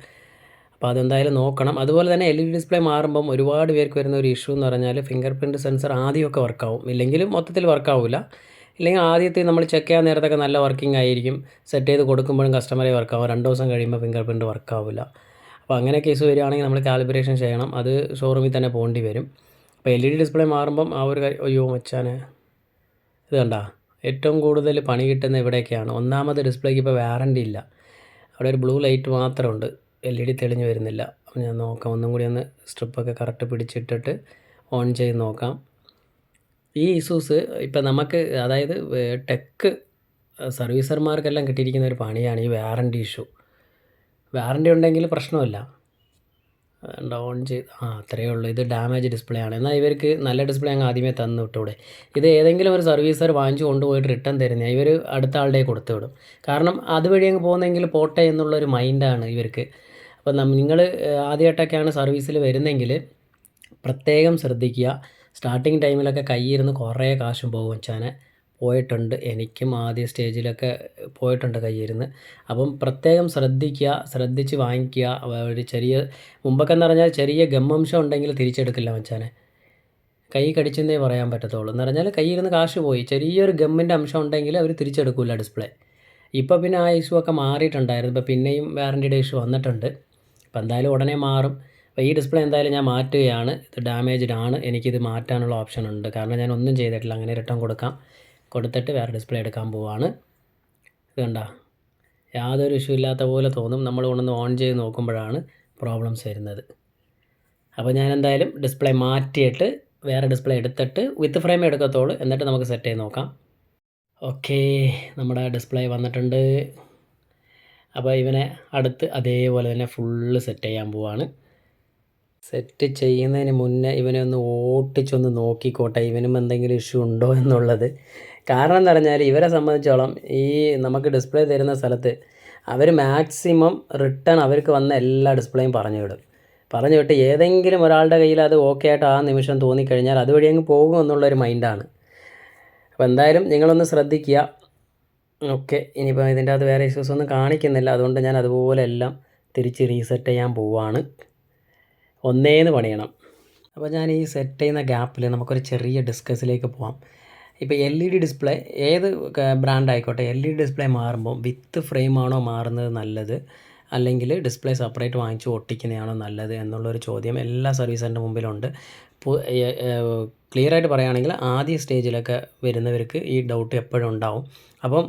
അപ്പോൾ അതെന്തായാലും നോക്കണം. അതുപോലെ തന്നെ LED ഡിസ്പ്ലേ മാറുമ്പം ഒരുപാട് പേർക്ക് വരുന്ന ഒരു ഇഷ്യൂ എന്ന് പറഞ്ഞാൽ ഫിംഗർ പ്രിൻറ്റ് സെൻസർ ആദ്യമൊക്കെ വർക്കാവും, ഇല്ലെങ്കിലും മൊത്തത്തിൽ വർക്കാവില്ല. ഇല്ലെങ്കിൽ ആദ്യത്തെ നമ്മൾ ചെക്ക് ചെയ്യാൻ നേരത്തൊക്കെ നല്ല വർക്കിംഗ് ആയിരിക്കും. സെറ്റ് ചെയ്ത് കൊടുക്കുമ്പോഴും കസ്റ്റമറെ വർക്കാവും. 2 ദിവസം കഴിയുമ്പോൾ ഫിംഗർ പ്രിൻറ്റ് വർക്കാവില്ല. അപ്പോൾ അങ്ങനെ കേസ് വരികയാണെങ്കിൽ നമ്മൾ കാലിബ്രേഷൻ ചെയ്യണം. അത് ഷോറൂമിൽ തന്നെ പോകേണ്ടി വരും. അപ്പോൾ LED ഡിസ്പ്ലേ മാറുമ്പം ആ ഒരു കാര്യം, അയ്യോ മച്ചാനെ ഇത് കണ്ടാ, ഏറ്റവും കൂടുതൽ പണി കിട്ടുന്ന ഇവിടെയൊക്കെയാണ്. ഒന്നാമത് ഡിസ്പ്ലേക്ക് ഇപ്പോൾ വാറണ്ടി ഇല്ല. അവിടെ ഒരു ബ്ലൂ ലൈറ്റ് മാത്രമുണ്ട്, LED തെളിഞ്ഞ് വരുന്നില്ല. അപ്പോൾ ഞാൻ നോക്കാം, ഒന്നും കൂടി ഒന്ന് സ്ട്രിപ്പൊക്കെ കറക്റ്റ് പിടിച്ചിട്ടിട്ട് ഓൺ ചെയ്ത് നോക്കാം. ഈ ഇഷ്യൂസ് ഇപ്പം നമുക്ക്, അതായത് ടെക് സർവീസർമാർക്കെല്ലാം കിട്ടിയിരിക്കുന്ന ഒരു പണിയാണ് ഈ വാറണ്ടി ഇഷ്യൂ. വാറണ്ടി ഉണ്ടെങ്കിൽ പ്രശ്നമില്ല. ഓൺ ചെയ്ത് അത്രയേ ഉള്ളൂ. ഇത് ഡാമേജ് ഡിസ്പ്ലേ ആണ്. എന്നാൽ ഇവർക്ക് നല്ല ഡിസ്പ്ലേ അങ്ങ് ആദ്യമേ തന്നു വിട്ടൂടെ. ഇത് ഏതെങ്കിലും ഒരു സർവീസർ വാങ്ങിച്ചു കൊണ്ടുപോയിട്ട് റിട്ടേൺ തരുന്നത് ഇവർ അടുത്ത ആളുടെ കൊടുത്തു വിടും. കാരണം അതുവഴി അങ്ങ് പോകുന്നെങ്കിൽ പോട്ടെ എന്നുള്ളൊരു മൈൻഡാണ് ഇവർക്ക്. അപ്പോൾ നിങ്ങൾ ആദ്യമായിട്ടൊക്കെയാണ് സർവീസിൽ വരുന്നെങ്കിൽ പ്രത്യേകം ശ്രദ്ധിക്കുക. സ്റ്റാർട്ടിങ് ടൈമിലൊക്കെ കയ്യിരുന്ന് കുറേ കാശും പോകും വെച്ചാൽ പോയിട്ടുണ്ട്. എനിക്കും ആദ്യ സ്റ്റേജിലൊക്കെ പോയിട്ടുണ്ട് കയ്യിരുന്ന്. അപ്പം പ്രത്യേകം ശ്രദ്ധിക്കുക, ശ്രദ്ധിച്ച് വാങ്ങിക്കുക. ഒരു മുമ്പൊക്കെ എന്ന് പറഞ്ഞാൽ ചെറിയ ഗമ്മംശം ഉണ്ടെങ്കിൽ തിരിച്ചെടുക്കില്ല വെച്ചാൽ, കൈ കടിച്ചെന്നേ പറയാൻ പറ്റത്തുള്ളൂ. എന്ന് പറഞ്ഞാൽ കയ്യിരുന്ന് കാശ് പോയി, ചെറിയൊരു ഗമ്മിൻ്റെ അംശം ഉണ്ടെങ്കിൽ അവർ തിരിച്ചെടുക്കില്ല ഡിസ്പ്ലേ. ഇപ്പോൾ പിന്നെ ആ ഇഷ്യൂ ഒക്കെ മാറിയിട്ടുണ്ടായിരുന്നു. ഇപ്പോൾ പിന്നെയും വാറണ്ടിയുടെ ഇഷ്യൂ വന്നിട്ടുണ്ട്. അപ്പോൾ എന്തായാലും ഉടനെ മാറും. അപ്പോൾ ഈ ഡിസ്പ്ലേ എന്തായാലും ഞാൻ മാറ്റുകയാണ്. ഇത് ഡാമേജ്ഡ് ആണ്. എനിക്കിത് മാറ്റാനുള്ള ഓപ്ഷൻ ഉണ്ട്. കാരണം ഞാൻ ഒന്നും ചെയ്തിട്ടില്ല. അങ്ങനെ റിട്ടേൺ കൊടുത്തിട്ട് വേറെ ഡിസ്പ്ലേ എടുക്കാൻ പോവാണ്. ഇത് കണ്ടോ, യാതൊരു ഇഷ്യൂ ഇല്ലാത്ത പോലെ തോന്നും. നമ്മൾ കൊണ്ടൊന്ന് ഓൺ ചെയ്ത് നോക്കുമ്പോഴാണ് പ്രോബ്ലംസ് വരുന്നത്. അപ്പോൾ ഞാൻ എന്തായാലും ഡിസ്പ്ലേ മാറ്റിയിട്ട് വേറെ ഡിസ്പ്ലേ എടുത്തിട്ട് വിത്ത് ഫ്രെയിം എടുക്കത്തുള്ളൂ. എന്നിട്ട് നമുക്ക് സെറ്റ് ചെയ്ത് നോക്കാം. ഓക്കേ, നമ്മുടെ ഡിസ്പ്ലേ വന്നിട്ടുണ്ട്. അപ്പോൾ ഇവനെ അടുത്ത് അതേപോലെ തന്നെ ഫുള്ള് സെറ്റ് ചെയ്യാൻ പോവാണ്. സെറ്റ് ചെയ്യുന്നതിന് മുന്നേ ഇവനെ ഒന്ന് ഓട്ടിച്ചൊന്ന് നോക്കിക്കോട്ടെ, ഇവനും എന്തെങ്കിലും ഇഷ്യൂ ഉണ്ടോ എന്നുള്ളത്. കാരണം എന്ന് പറഞ്ഞാൽ ഇവരെ സംബന്ധിച്ചോളം ഈ നമുക്ക് ഡിസ്പ്ലേ തരുന്ന സ്ഥലത്ത് അവർ മാക്സിമം റിട്ടേൺ അവർക്ക് വന്ന എല്ലാ ഡിസ്പ്ലേയും പറഞ്ഞു വിട്ട് ഏതെങ്കിലും ഒരാളുടെ കയ്യിൽ അത് ഓക്കെ ആയിട്ട് ആ നിമിഷം തോന്നിക്കഴിഞ്ഞാൽ അതുവഴി അങ്ങ് പോകും എന്നുള്ളൊരു മൈൻഡാണ്. അപ്പോൾ എന്തായാലും നിങ്ങളൊന്ന് ശ്രദ്ധിക്കുക. ഓക്കെ, ഇനിയിപ്പോൾ ഇതിൻ്റെ അകത്ത് വേറെ ഇഷ്യൂസ് ഒന്നും കാണിക്കുന്നില്ല. അതുകൊണ്ട് ഞാൻ അതുപോലെ എല്ലാം തിരിച്ച് റീസെറ്റ് ചെയ്യാൻ പോവാണ്. ഒന്നേന്ന് പണിയണം. അപ്പോൾ ഞാൻ ഈ സെറ്റ് ചെയ്യുന്ന ഗ്യാപ്പിൽ നമുക്കൊരു ചെറിയ ഡിസ്കസിലേക്ക് പോകാം. ഇപ്പോൾ LED ഡിസ്പ്ലേ ഏത് ബ്രാൻഡ് ആയിക്കോട്ടെ, LED ഡിസ്പ്ലേ മാറുമ്പോൾ വിത്ത് ഫ്രെയിമാണോ മാറുന്നത് നല്ലത്, അല്ലെങ്കിൽ ഡിസ്പ്ലേ സെപ്പറേറ്റ് വാങ്ങിച്ച് ഒട്ടിക്കുന്നതാണോ നല്ലത് എന്നുള്ളൊരു ചോദ്യം എല്ലാ സർവീസ് സെൻ്ററിൻ്റെ മുമ്പിലുണ്ട്. ക്ലിയറായിട്ട് പറയുകയാണെങ്കിൽ ആദ്യ സ്റ്റേജിലൊക്കെ വരുന്നവർക്ക് ഈ ഡൗട്ട് എപ്പോഴും ഉണ്ടാവും. അപ്പം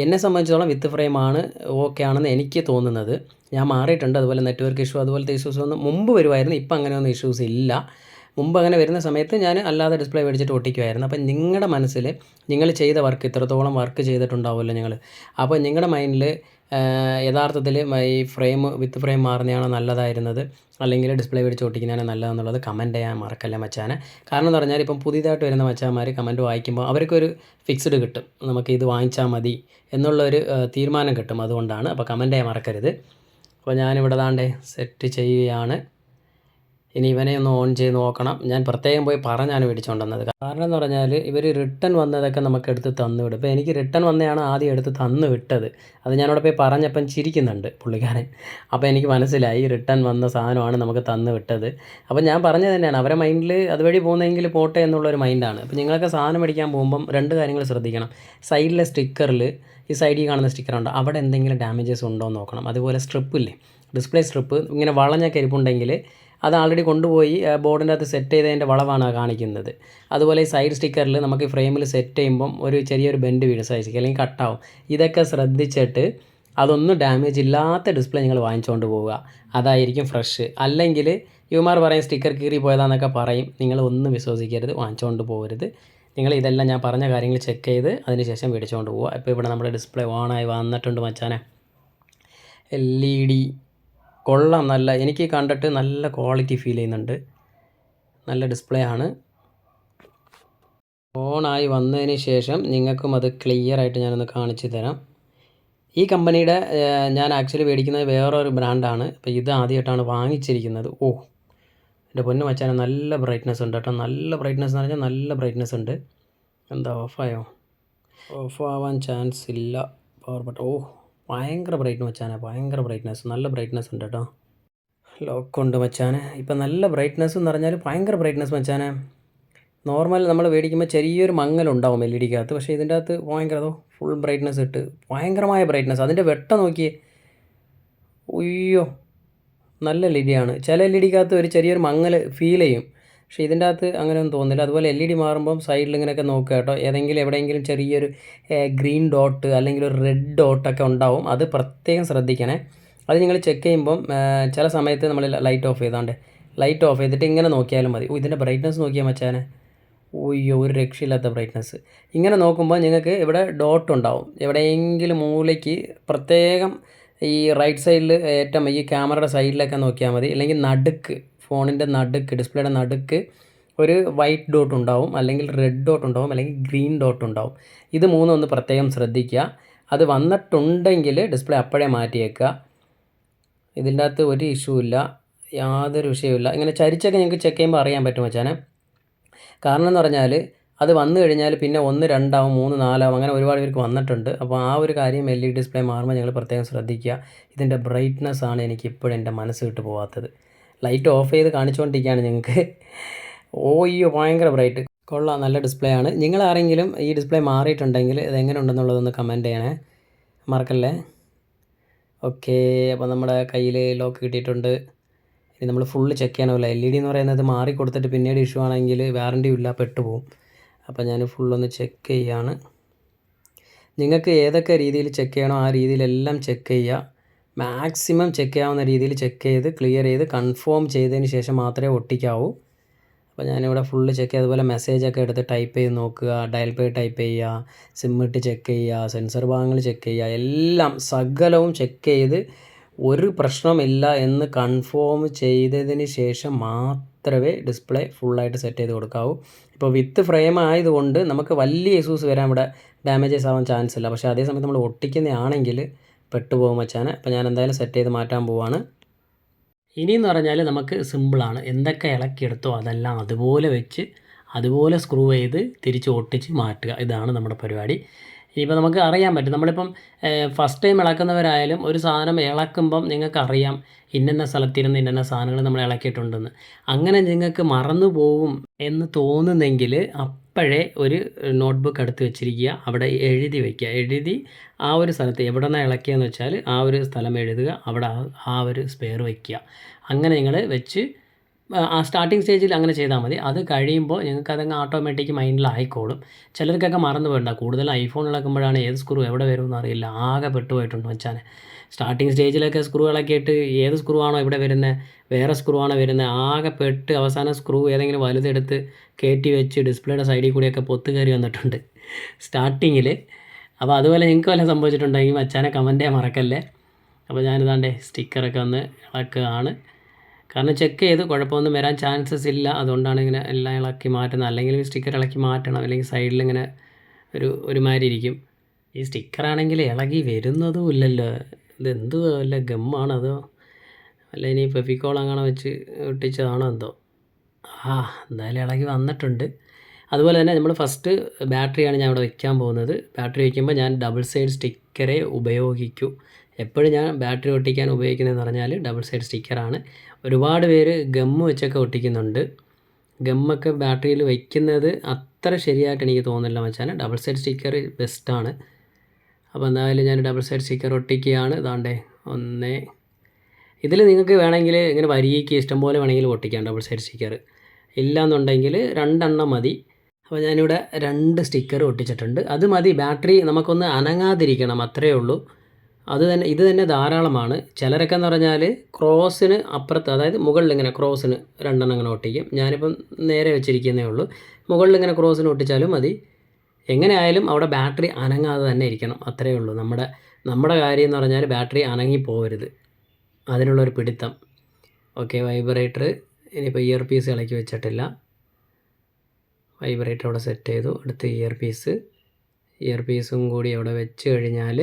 എന്നെ സംബന്ധിച്ചിടത്തോളം വിത്ത് ഫ്രെയിമാണ് ഓക്കെ ആണെന്ന് എനിക്ക് തോന്നുന്നത്. ഞാൻ മാറിയിട്ടുണ്ട്. അതുപോലെ നെറ്റ്വർക്ക് ഇഷ്യൂ അതുപോലത്തെ ഇഷ്യൂസ് ഒന്നും മുമ്പ് വരുമായിരുന്നു. ഇപ്പം അങ്ങനെയൊന്നും ഇഷ്യൂസ് ഇല്ല. മുമ്പ് അങ്ങനെ വരുന്ന സമയത്ത് ഞാൻ അല്ലാതെ ഡിസ്പ്ലേ മേടിച്ചിട്ട് ഒട്ടിക്കുമായിരുന്നു. അപ്പം നിങ്ങളുടെ മനസ്സിൽ നിങ്ങൾ ചെയ്ത വർക്ക് ഇത്രത്തോളം വർക്ക് ചെയ്തിട്ടുണ്ടാവുമല്ലോ നിങ്ങൾ. അപ്പോൾ നിങ്ങളുടെ മൈൻഡിൽ യഥാർത്ഥത്തിൽ ഈ വിത്ത് ഫ്രെയിം മാറുന്നതാണോ നല്ലതായിരുന്നത്, അല്ലെങ്കിൽ ഡിസ്പ്ലേ മേടിച്ച് ഒട്ടിക്കുന്നതാണ് നല്ലതെന്നുള്ളത് കമൻറ്റ് ചെയ്യാൻ മറക്കല്ല മച്ചാനെ. കാരണം എന്ന് പറഞ്ഞാൽ ഇപ്പം പുതിയതായിട്ട് വരുന്ന മച്ചാന്മാർ കമൻറ്റ് വായിക്കുമ്പോൾ അവർക്കൊരു ഫിക്സ്ഡ് കിട്ടും, നമുക്ക് ഇത് വാങ്ങിച്ചാൽ മതി എന്നുള്ളൊരു തീരുമാനം കിട്ടും. അതുകൊണ്ടാണ്. അപ്പോൾ കമൻറ്റ് ചെയ്യാൻ മറക്കരുത്. അപ്പോൾ ഞാനിവിടെ ദാണ്ടേ സെറ്റ് ചെയ്യുകയാണ്. ഇനി ഇവനെ ഒന്ന് ഓൺ ചെയ്ത് നോക്കണം. ഞാൻ പ്രത്യേകം പോയി പറഞ്ഞാണ് മേടിച്ചുകൊണ്ടുവന്നത്. കാരണം എന്ന് പറഞ്ഞാൽ ഇവർ റിട്ടേൺ വന്നതൊക്കെ നമുക്ക് എടുത്ത് തന്നു വിടും. ഇപ്പോൾ എനിക്ക് റിട്ടേൺ വന്നതാണ് ആദ്യം എടുത്ത് തന്നു വിട്ടത്. അത് ഞാനവിടെ പോയി പറഞ്ഞപ്പം ചിരിക്കുന്നുണ്ട് പുള്ളിക്കാരൻ. അപ്പോൾ എനിക്ക് മനസ്സിലായി റിട്ടേൺ വന്ന സാധനമാണ് നമുക്ക് തന്നു വിട്ടത്. അപ്പോൾ ഞാൻ പറഞ്ഞത് തന്നെയാണ്, അവരെ മൈൻഡിൽ അതുവഴി പോകുന്നതെങ്കിൽ പോട്ടെ എന്നുള്ളൊരു മൈൻഡാണ്. അപ്പോൾ നിങ്ങൾക്ക് സാധനം മേടിക്കാൻ പോകുമ്പം 2 കാര്യങ്ങൾ ശ്രദ്ധിക്കണം. സൈഡിലെ സ്റ്റിക്കറിൽ, ഈ സൈഡിൽ കാണുന്ന സ്റ്റിക്കറുണ്ട്, അവിടെ എന്തെങ്കിലും ഡാമേജസ് ഉണ്ടോ എന്ന് നോക്കണം. അതുപോലെ സ്ട്രിപ്പില്ലേ, ഡിസ്പ്ലേ സ്ട്രിപ്പ് ഇങ്ങനെ വളഞ്ഞ കരിപ്പുണ്ടെങ്കിൽ അത് ആൾറെഡി കൊണ്ടുപോയി ബോർഡിൻ്റെ അകത്ത് സെറ്റ് ചെയ്തതിൻ്റെ വളവാണ് കാണിക്കുന്നത്. അതുപോലെ ഈ സൈഡ് സ്റ്റിക്കറിൽ നമുക്ക് ഫ്രെയിമിൽ സെറ്റ് ചെയ്യുമ്പം ഒരു ചെറിയൊരു ബെൻഡ് വീഴും സൈസിക്ക്, അല്ലെങ്കിൽ കട്ടാവും. ഇതൊക്കെ ശ്രദ്ധിച്ചിട്ട് അതൊന്നും ഡാമേജ് ഇല്ലാത്ത ഡിസ്പ്ലേ നിങ്ങൾ വാങ്ങിച്ചുകൊണ്ട് പോവുക. അതായിരിക്കും ഫ്രഷ്. അല്ലെങ്കിൽ യുമാർ പറയും സ്റ്റിക്കർ കീറി പോയതാന്നൊക്കെ പറയും. നിങ്ങൾ ഒന്നും വിശ്വസിക്കരുത്, വാങ്ങിച്ചുകൊണ്ട് പോകരുത്. നിങ്ങൾ ഇതെല്ലാം ഞാൻ പറഞ്ഞ കാര്യങ്ങൾ ചെക്ക് ചെയ്ത് അതിന് ശേഷം മേടിച്ചുകൊണ്ട് പോവുക. ഇപ്പോൾ ഇവിടെ നമ്മുടെ ഡിസ്പ്ലേ ഓണായി വന്നിട്ടുണ്ട് മച്ചാനെ. LED കൊള്ളാം. നല്ല, എനിക്ക് കണ്ടിട്ട് നല്ല ക്വാളിറ്റി ഫീൽ ചെയ്യുന്നുണ്ട്. നല്ല ഡിസ്പ്ലേ ആണ്. ഓണായി വന്നതിന് ശേഷം നിങ്ങൾക്കും അത് ക്ലിയറായിട്ട് ഞാനൊന്ന് കാണിച്ചു തരാം. ഈ കമ്പനിയുടെ ഞാൻ ആക്ച്വലി മേടിക്കുന്നത് വേറൊരു ബ്രാൻഡാണ്. അപ്പോൾ ഇത് ആദ്യമായിട്ടാണ് വാങ്ങിച്ചിരിക്കുന്നത്. എൻ്റെ പൊന്നു മച്ചാനെ നല്ല ബ്രൈറ്റ്നസ് ഉണ്ട് കേട്ടോ. നല്ല ബ്രൈറ്റ്നസ് എന്ന് പറഞ്ഞാൽ നല്ല ബ്രൈറ്റ്നസ് ഉണ്ട്. എന്താ ഓഫായോ? ഓഫ് ആവാൻ ചാൻസ് ഇല്ല. Power button. ഭയങ്കര ബ്രൈറ്റ്നസ് മച്ചാനെ, ഭയങ്കര ബ്രൈറ്റ്നസ്. നല്ല ബ്രൈറ്റ്നസ് ഉണ്ട് കേട്ടോ. ലോക്കുണ്ട് മച്ചാനെ. ഇപ്പം നല്ല ബ്രൈറ്റ്നസ് എന്ന് പറഞ്ഞാൽ ഭയങ്കര ബ്രൈറ്റ്നസ് മച്ചാനെ. നോർമൽ നമ്മൾ മേടിക്കുമ്പോൾ ചെറിയൊരു മങ്ങലുണ്ടാവും LED-ക്കകത്ത്. പക്ഷേ ഇതിൻ്റെ അകത്ത് ഭയങ്കര ഫുൾ ബ്രൈറ്റ്നസ് ഇട്ട് ഭയങ്കരമായ ബ്രൈറ്റ്നസ്. അതിൻ്റെ വെട്ടം നോക്കിയേ. ഉയ്യോ, നല്ല LED-ആണ്. ചില LED-ക്കകത്ത് ഒരു ചെറിയൊരു മങ്ങൽ ഫീൽ ചെയ്യും, പക്ഷേ ഇതിൻ്റെ അകത്ത് അങ്ങനെയൊന്നും തോന്നുന്നില്ല. അതുപോലെ LED മാറുമ്പം സൈഡിൽ ഇങ്ങനെയൊക്കെ നോക്കുക കേട്ടോ. എവിടെയെങ്കിലും ചെറിയൊരു ഗ്രീൻ ഡോട്ട് അല്ലെങ്കിൽ ഒരു റെഡ് ഡോട്ടൊക്കെ ഉണ്ടാവും. അത് പ്രത്യേകം ശ്രദ്ധിക്കണേ. അത് നിങ്ങൾ ചെക്ക് ചെയ്യുമ്പം ചില സമയത്ത് നമ്മൾ ലൈറ്റ് ഓഫ് ചെയ്തിട്ട് ഇങ്ങനെ നോക്കിയാലും മതി. ഇതിൻ്റെ ബ്രൈറ്റ്നസ് നോക്കിയാൽ മച്ചാനെ. ഉയ്യോ, ഒരു രക്ഷയില്ലാത്ത ബ്രൈറ്റ്നസ്. ഇങ്ങനെ നോക്കുമ്പോൾ നിങ്ങൾക്ക് ഇവിടെ ഡോട്ട് ഉണ്ടാവും. എവിടെയെങ്കിലും മൂലയ്ക്ക് പ്രത്യേകം ഈ റൈറ്റ് സൈഡിൽ ഏറ്റവും ഈ ക്യാമറയുടെ സൈഡിലൊക്കെ നോക്കിയാൽ മതി. അല്ലെങ്കിൽ നടുക്ക്, ഫോണിൻ്റെ നടുക്ക്, ഡിസ്പ്ലേയുടെ നടുക്ക് ഒരു വൈറ്റ് ഡോട്ട് ഉണ്ടാവും, അല്ലെങ്കിൽ റെഡ് ഡോട്ട് ഉണ്ടാവും, അല്ലെങ്കിൽ ഗ്രീൻ ഡോട്ട് ഉണ്ടാവും. ഇത് മൂന്നും ഒന്ന് പ്രത്യേകം ശ്രദ്ധിക്കുക. അത് വന്നിട്ടുണ്ടെങ്കിൽ ഡിസ്പ്ലേ അപ്പോഴേ മാറ്റിയേക്കുക. ഇതിൻ്റെ അകത്ത് ഒരു ഇഷ്യൂ ഇല്ല, യാതൊരു വിഷയമില്ല. ഇങ്ങനെ ചരിച്ചൊക്കെ നിങ്ങൾക്ക് ചെക്ക് ചെയ്യുമ്പോൾ അറിയാൻ പറ്റും മച്ചാനെ. കാരണം എന്ന് പറഞ്ഞാൽ അത് വന്നു കഴിഞ്ഞാൽ പിന്നെ 1, 2 ആവും, 3, 4 ആവും, അങ്ങനെ ഒരുപാട് പേർക്ക് വന്നിട്ടുണ്ട്. അപ്പോൾ ആ ഒരു കാര്യം LED ഡിസ്പ്ലേ മാറുമ്പോൾ ഞങ്ങൾ പ്രത്യേകം ശ്രദ്ധിക്കുക. ഇതിൻ്റെ ബ്രൈറ്റ്നസ് ആണ് എനിക്ക് ഇപ്പോഴും എൻ്റെ മനസ്സ് വിട്ട് പോകാത്തത്. ലൈറ്റ് ഓഫ് ചെയ്ത് കാണിച്ചുകൊണ്ടിരിക്കുകയാണ് നിങ്ങൾക്ക്. അയ്യോ, ഭയങ്കര ബ്രൈറ്റ്. കൊള്ളാം, നല്ല ഡിസ്പ്ലേ ആണ്. നിങ്ങളാരെങ്കിലും ഈ ഡിസ്പ്ലേ മാറിയിട്ടുണ്ടെങ്കിൽ ഇതെങ്ങനെ ഉണ്ടെന്നുള്ളതൊന്ന് കമൻറ്റ് ചെയ്യണേ, മറക്കല്ലേ. ഓക്കെ, അപ്പോൾ നമ്മുടെ കയ്യിൽ ലോക്ക് കിട്ടിയിട്ടുണ്ട്. ഇനി നമ്മൾ ഫുള്ള് ചെക്ക് ചെയ്യണമല്ലോ. LED എന്ന് പറയുന്നത് മാറി കൊടുത്തിട്ട് പിന്നീട് ഇഷ്യൂ ആണെങ്കിൽ വാറണ്ടിയും ഇല്ല, പെട്ടുപോകും. അപ്പോൾ ഞാൻ ഫുള്ളൊന്ന് ചെക്ക് ചെയ്യാണ്. നിങ്ങൾക്ക് ഏതൊക്കെ രീതിയിൽ ചെക്ക് ചെയ്യണോ ആ രീതിയിലെല്ലാം ചെക്ക് ചെയ്യുക. മാക്സിമം ചെക്ക് ചെയ്യാവുന്ന രീതിയിൽ ചെക്ക് ചെയ്ത് ക്ലിയർ ചെയ്ത് കൺഫേം ചെയ്തതിന് ശേഷം മാത്രമേ ഒട്ടിക്കാവൂ. അപ്പോൾ ഞാനിവിടെ ഫുള്ള് ചെക്ക് ചെയ്യുക. അതുപോലെ മെസ്സേജൊക്കെ എടുത്ത് ടൈപ്പ് ചെയ്ത് നോക്കുക, ഡയൽ പേ ടൈപ്പ് ചെയ്യുക, സിം ഇട്ട് ചെക്ക് ചെയ്യുക, സെൻസർ ഭാഗങ്ങൾ ചെക്ക് ചെയ്യുക, എല്ലാം സകലവും ചെക്ക് ചെയ്ത് ഒരു പ്രശ്നമില്ല എന്ന് കൺഫേം ചെയ്തതിന് ശേഷം മാത്രമേ ഡിസ്പ്ലേ ഫുള്ളായിട്ട് സെറ്റ് ചെയ്ത് കൊടുക്കാവൂ. ഇപ്പോൾ വിത്ത് ഫ്രെയിം ആയതുകൊണ്ട് നമുക്ക് വലിയ ഇഷ്യൂസ് വരാൻ ഇവിടെ ഡാമേജസ് ആവാൻ ചാൻസ് ഇല്ല. പക്ഷേ അതേസമയത്ത് നമ്മൾ ഒട്ടിക്കുന്നതാണെങ്കിൽ പെട്ടുപോകും മച്ചാനെ. അപ്പോൾ ഞാൻ എന്തായാലും സെറ്റ് ചെയ്ത് മാറ്റാൻ പോവാണ്. ഇനിയെന്ന് പറഞ്ഞാൽ നമുക്ക് സിമ്പിളാണ്. എന്തൊക്കെ ഇളക്കിയെടുത്തോ അതെല്ലാം അതുപോലെ വെച്ച് അതുപോലെ സ്ക്രൂ ചെയ്ത് തിരിച്ച് ഒട്ടിച്ച് മാറ്റുക. ഇതാണ് നമ്മുടെ പരിപാടി. ഇനിയിപ്പോൾ നമുക്ക് അറിയാൻ പറ്റും, നമ്മളിപ്പം ഫസ്റ്റ് ടൈം ഇളക്കുന്നവരായാലും ഒരു സാധനം ഇളക്കുമ്പം നിങ്ങൾക്കറിയാം ഇന്ന സ്ഥലത്തിരുന്ന് ഇന്ന സാധനങ്ങൾ നമ്മൾ ഇളക്കിയിട്ടുണ്ടെന്ന്. അങ്ങനെ നിങ്ങൾക്ക് മറന്നു പോവും എന്ന് തോന്നുന്നെങ്കിൽ അപ്പോഴേ ഒരു നോട്ട്ബുക്ക് എടുത്ത് വെച്ചിരിക്കുക, അവിടെ എഴുതി വയ്ക്കുക. എഴുതി ആ ഒരു സ്ഥലത്ത് എവിടെ നിന്നാണ് ഇളക്കിയതെന്ന് വെച്ചാൽ ആ ഒരു സ്ഥലം എഴുതുക, അവിടെ ആ ഒരു സ്പെയർ വയ്ക്കുക. അങ്ങനെ നിങ്ങൾ വെച്ച് ആ സ്റ്റാർട്ടിങ് സ്റ്റേജിൽ അങ്ങനെ ചെയ്താൽ മതി. അത് കഴിയുമ്പോൾ നിങ്ങൾക്ക് അതങ്ങ് ഓട്ടോമാറ്റിക് മൈൻഡിലായിക്കോളും. ചിലർക്കൊക്കെ മറന്നു പോയിട്ടുണ്ടാകും. കൂടുതൽ ഐഫോൺ ഇളക്കുമ്പോഴാണ് ഏത് സ്ക്രൂ എവിടെ വരുമെന്ന് അറിയില്ല. ആകെ പെട്ടുപോയിട്ടുണ്ട് മച്ചാനെ. സ്റ്റാർട്ടിങ് സ്റ്റേജിലൊക്കെ സ്ക്രൂ ഇളക്കിയിട്ട് ഏത് സ്ക്രൂ ആണോ ഇവിടെ വരുന്നത്, വേറെ സ്ക്രൂ ആണോ വരുന്നത്, ആകെ പെട്ട് അവസാനം സ്ക്രൂ ഏതെങ്കിലും വലുതെടുത്ത് കയറ്റി വെച്ച് ഡിസ്പ്ലേയുടെ സൈഡിൽ കൂടിയൊക്കെ പൊത്ത് കയറി വന്നിട്ടുണ്ട് സ്റ്റാർട്ടിങ്ങിൽ. അപ്പോൾ അതുപോലെ നിങ്ങൾക്ക് വല്ലതും സംഭവിച്ചിട്ടുണ്ടെങ്കിൽ മച്ചാനെ കമൻറ്റ് ചെയ്യാൻ മറക്കല്ലേ. അപ്പോൾ ഞാനിതാണ്ടേ സ്റ്റിക്കറൊക്കെ ഒന്ന് ഇളക്കുകയാണ്. കാരണം ചെക്ക് ചെയ്ത് കുഴപ്പമൊന്നും വരാൻ ചാൻസസ് ഇല്ല. അതുകൊണ്ടാണ് ഇങ്ങനെ എല്ലാം ഇളക്കി മാറ്റുന്നത്. അല്ലെങ്കിൽ സ്റ്റിക്കർ ഇളക്കി മാറ്റണം, അല്ലെങ്കിൽ സൈഡിലിങ്ങനെ ഒരുമാതിരി ഇരിക്കും. ഈ സ്റ്റിക്കറാണെങ്കിൽ ഇളകി വരുന്നതും ഇല്ലല്ലോ. ഇതെന്ത് വല്ല ഗമ്മാണതോ അല്ല ഇനി ഫെവിക്കോൾ അങ്ങനെ വെച്ച് ഒട്ടിച്ചതാണോ എന്തോ. എന്തായാലും ഇളകി വന്നിട്ടുണ്ട്. അതുപോലെ തന്നെ നമ്മൾ ഫസ്റ്റ് ബാറ്ററിയാണ് ഞാൻ ഇവിടെ വയ്ക്കാൻ പോകുന്നത്. ബാറ്ററി വയ്ക്കുമ്പോൾ ഞാൻ ഡബിൾ സൈഡ് സ്റ്റിക്കറേ ഉപയോഗിക്കൂ. എപ്പോഴും ഞാൻ ബാറ്ററി ഒട്ടിക്കാൻ ഉപയോഗിക്കുന്നതെന്ന് പറഞ്ഞാൽ ഡബിൾ സൈഡ് സ്റ്റിക്കറാണ്. ഒരുപാട് പേര് ഗമ്മ് വെച്ചൊക്കെ ഒട്ടിക്കുന്നുണ്ട്. ഗമ്മൊക്കെ ബാറ്ററിയിൽ വയ്ക്കുന്നത് അത്ര ശരിയായിട്ട് എനിക്ക് തോന്നുന്നില്ല മച്ചാനെ. ഡബിൾ സൈഡ് സ്റ്റിക്കർ ബെസ്റ്റാണ്. അപ്പോൾ എന്തായാലും ഞാൻ ഡബിൾ സൈഡ് സ്റ്റിക്കർ ഒട്ടിക്കുകയാണ്. ഇതാണ്ടേ ഒന്ന്. ഇതിൽ നിങ്ങൾക്ക് വേണമെങ്കിൽ ഇങ്ങനെ വരിക്ക് ഇഷ്ടംപോലെ വേണമെങ്കിൽ ഒട്ടിക്കാം ഡബിൾ സൈഡ് സ്റ്റിക്കർ. ഇല്ലയെന്നുണ്ടെങ്കിൽ 2 എണ്ണം മതി. അപ്പോൾ ഞാനിവിടെ 2 സ്റ്റിക്കർ ഒട്ടിച്ചിട്ടുണ്ട്. അത് മതി. ബാറ്ററി നമുക്കൊന്ന് അനങ്ങാതിരിക്കണം, അത്രയേ ഉള്ളൂ. ഇത് തന്നെ ധാരാളമാണ്. ചിലരൊക്കെ എന്ന് പറഞ്ഞാൽ ക്രോസിന് അപ്പുറത്ത്, അതായത് മുകളിൽ ഇങ്ങനെ ക്രോസിന് 2 എണ്ണം ഇങ്ങനെ ഒട്ടിക്കും. ഞാനിപ്പം നേരെ വെച്ചിരിക്കുന്നേ ഉള്ളൂ. മുകളിൽ ഇങ്ങനെ ക്രോസിന് ഒട്ടിച്ചാലും മതി. എങ്ങനെ ആയാലും അവിടെ ബാറ്ററി അനങ്ങാതെ തന്നെ ഇരിക്കണം, അത്രയേ ഉള്ളൂ. നമ്മുടെ കാര്യം എന്ന് പറഞ്ഞാൽ ബാറ്ററി അനങ്ങിപ്പോവരുത്, അതിനുള്ളൊരു പിടുത്തം. ഓക്കെ, വൈബ്രേറ്റർ ഇനിയിപ്പോൾ ഇയർ പീസ് ഇളക്കി വെച്ചിട്ടില്ല. വൈബ്രേറ്റർ അവിടെ സെറ്റ് ചെയ്തു. അടുത്ത് ഇയർ പീസും കൂടി അവിടെ വെച്ച് കഴിഞ്ഞാൽ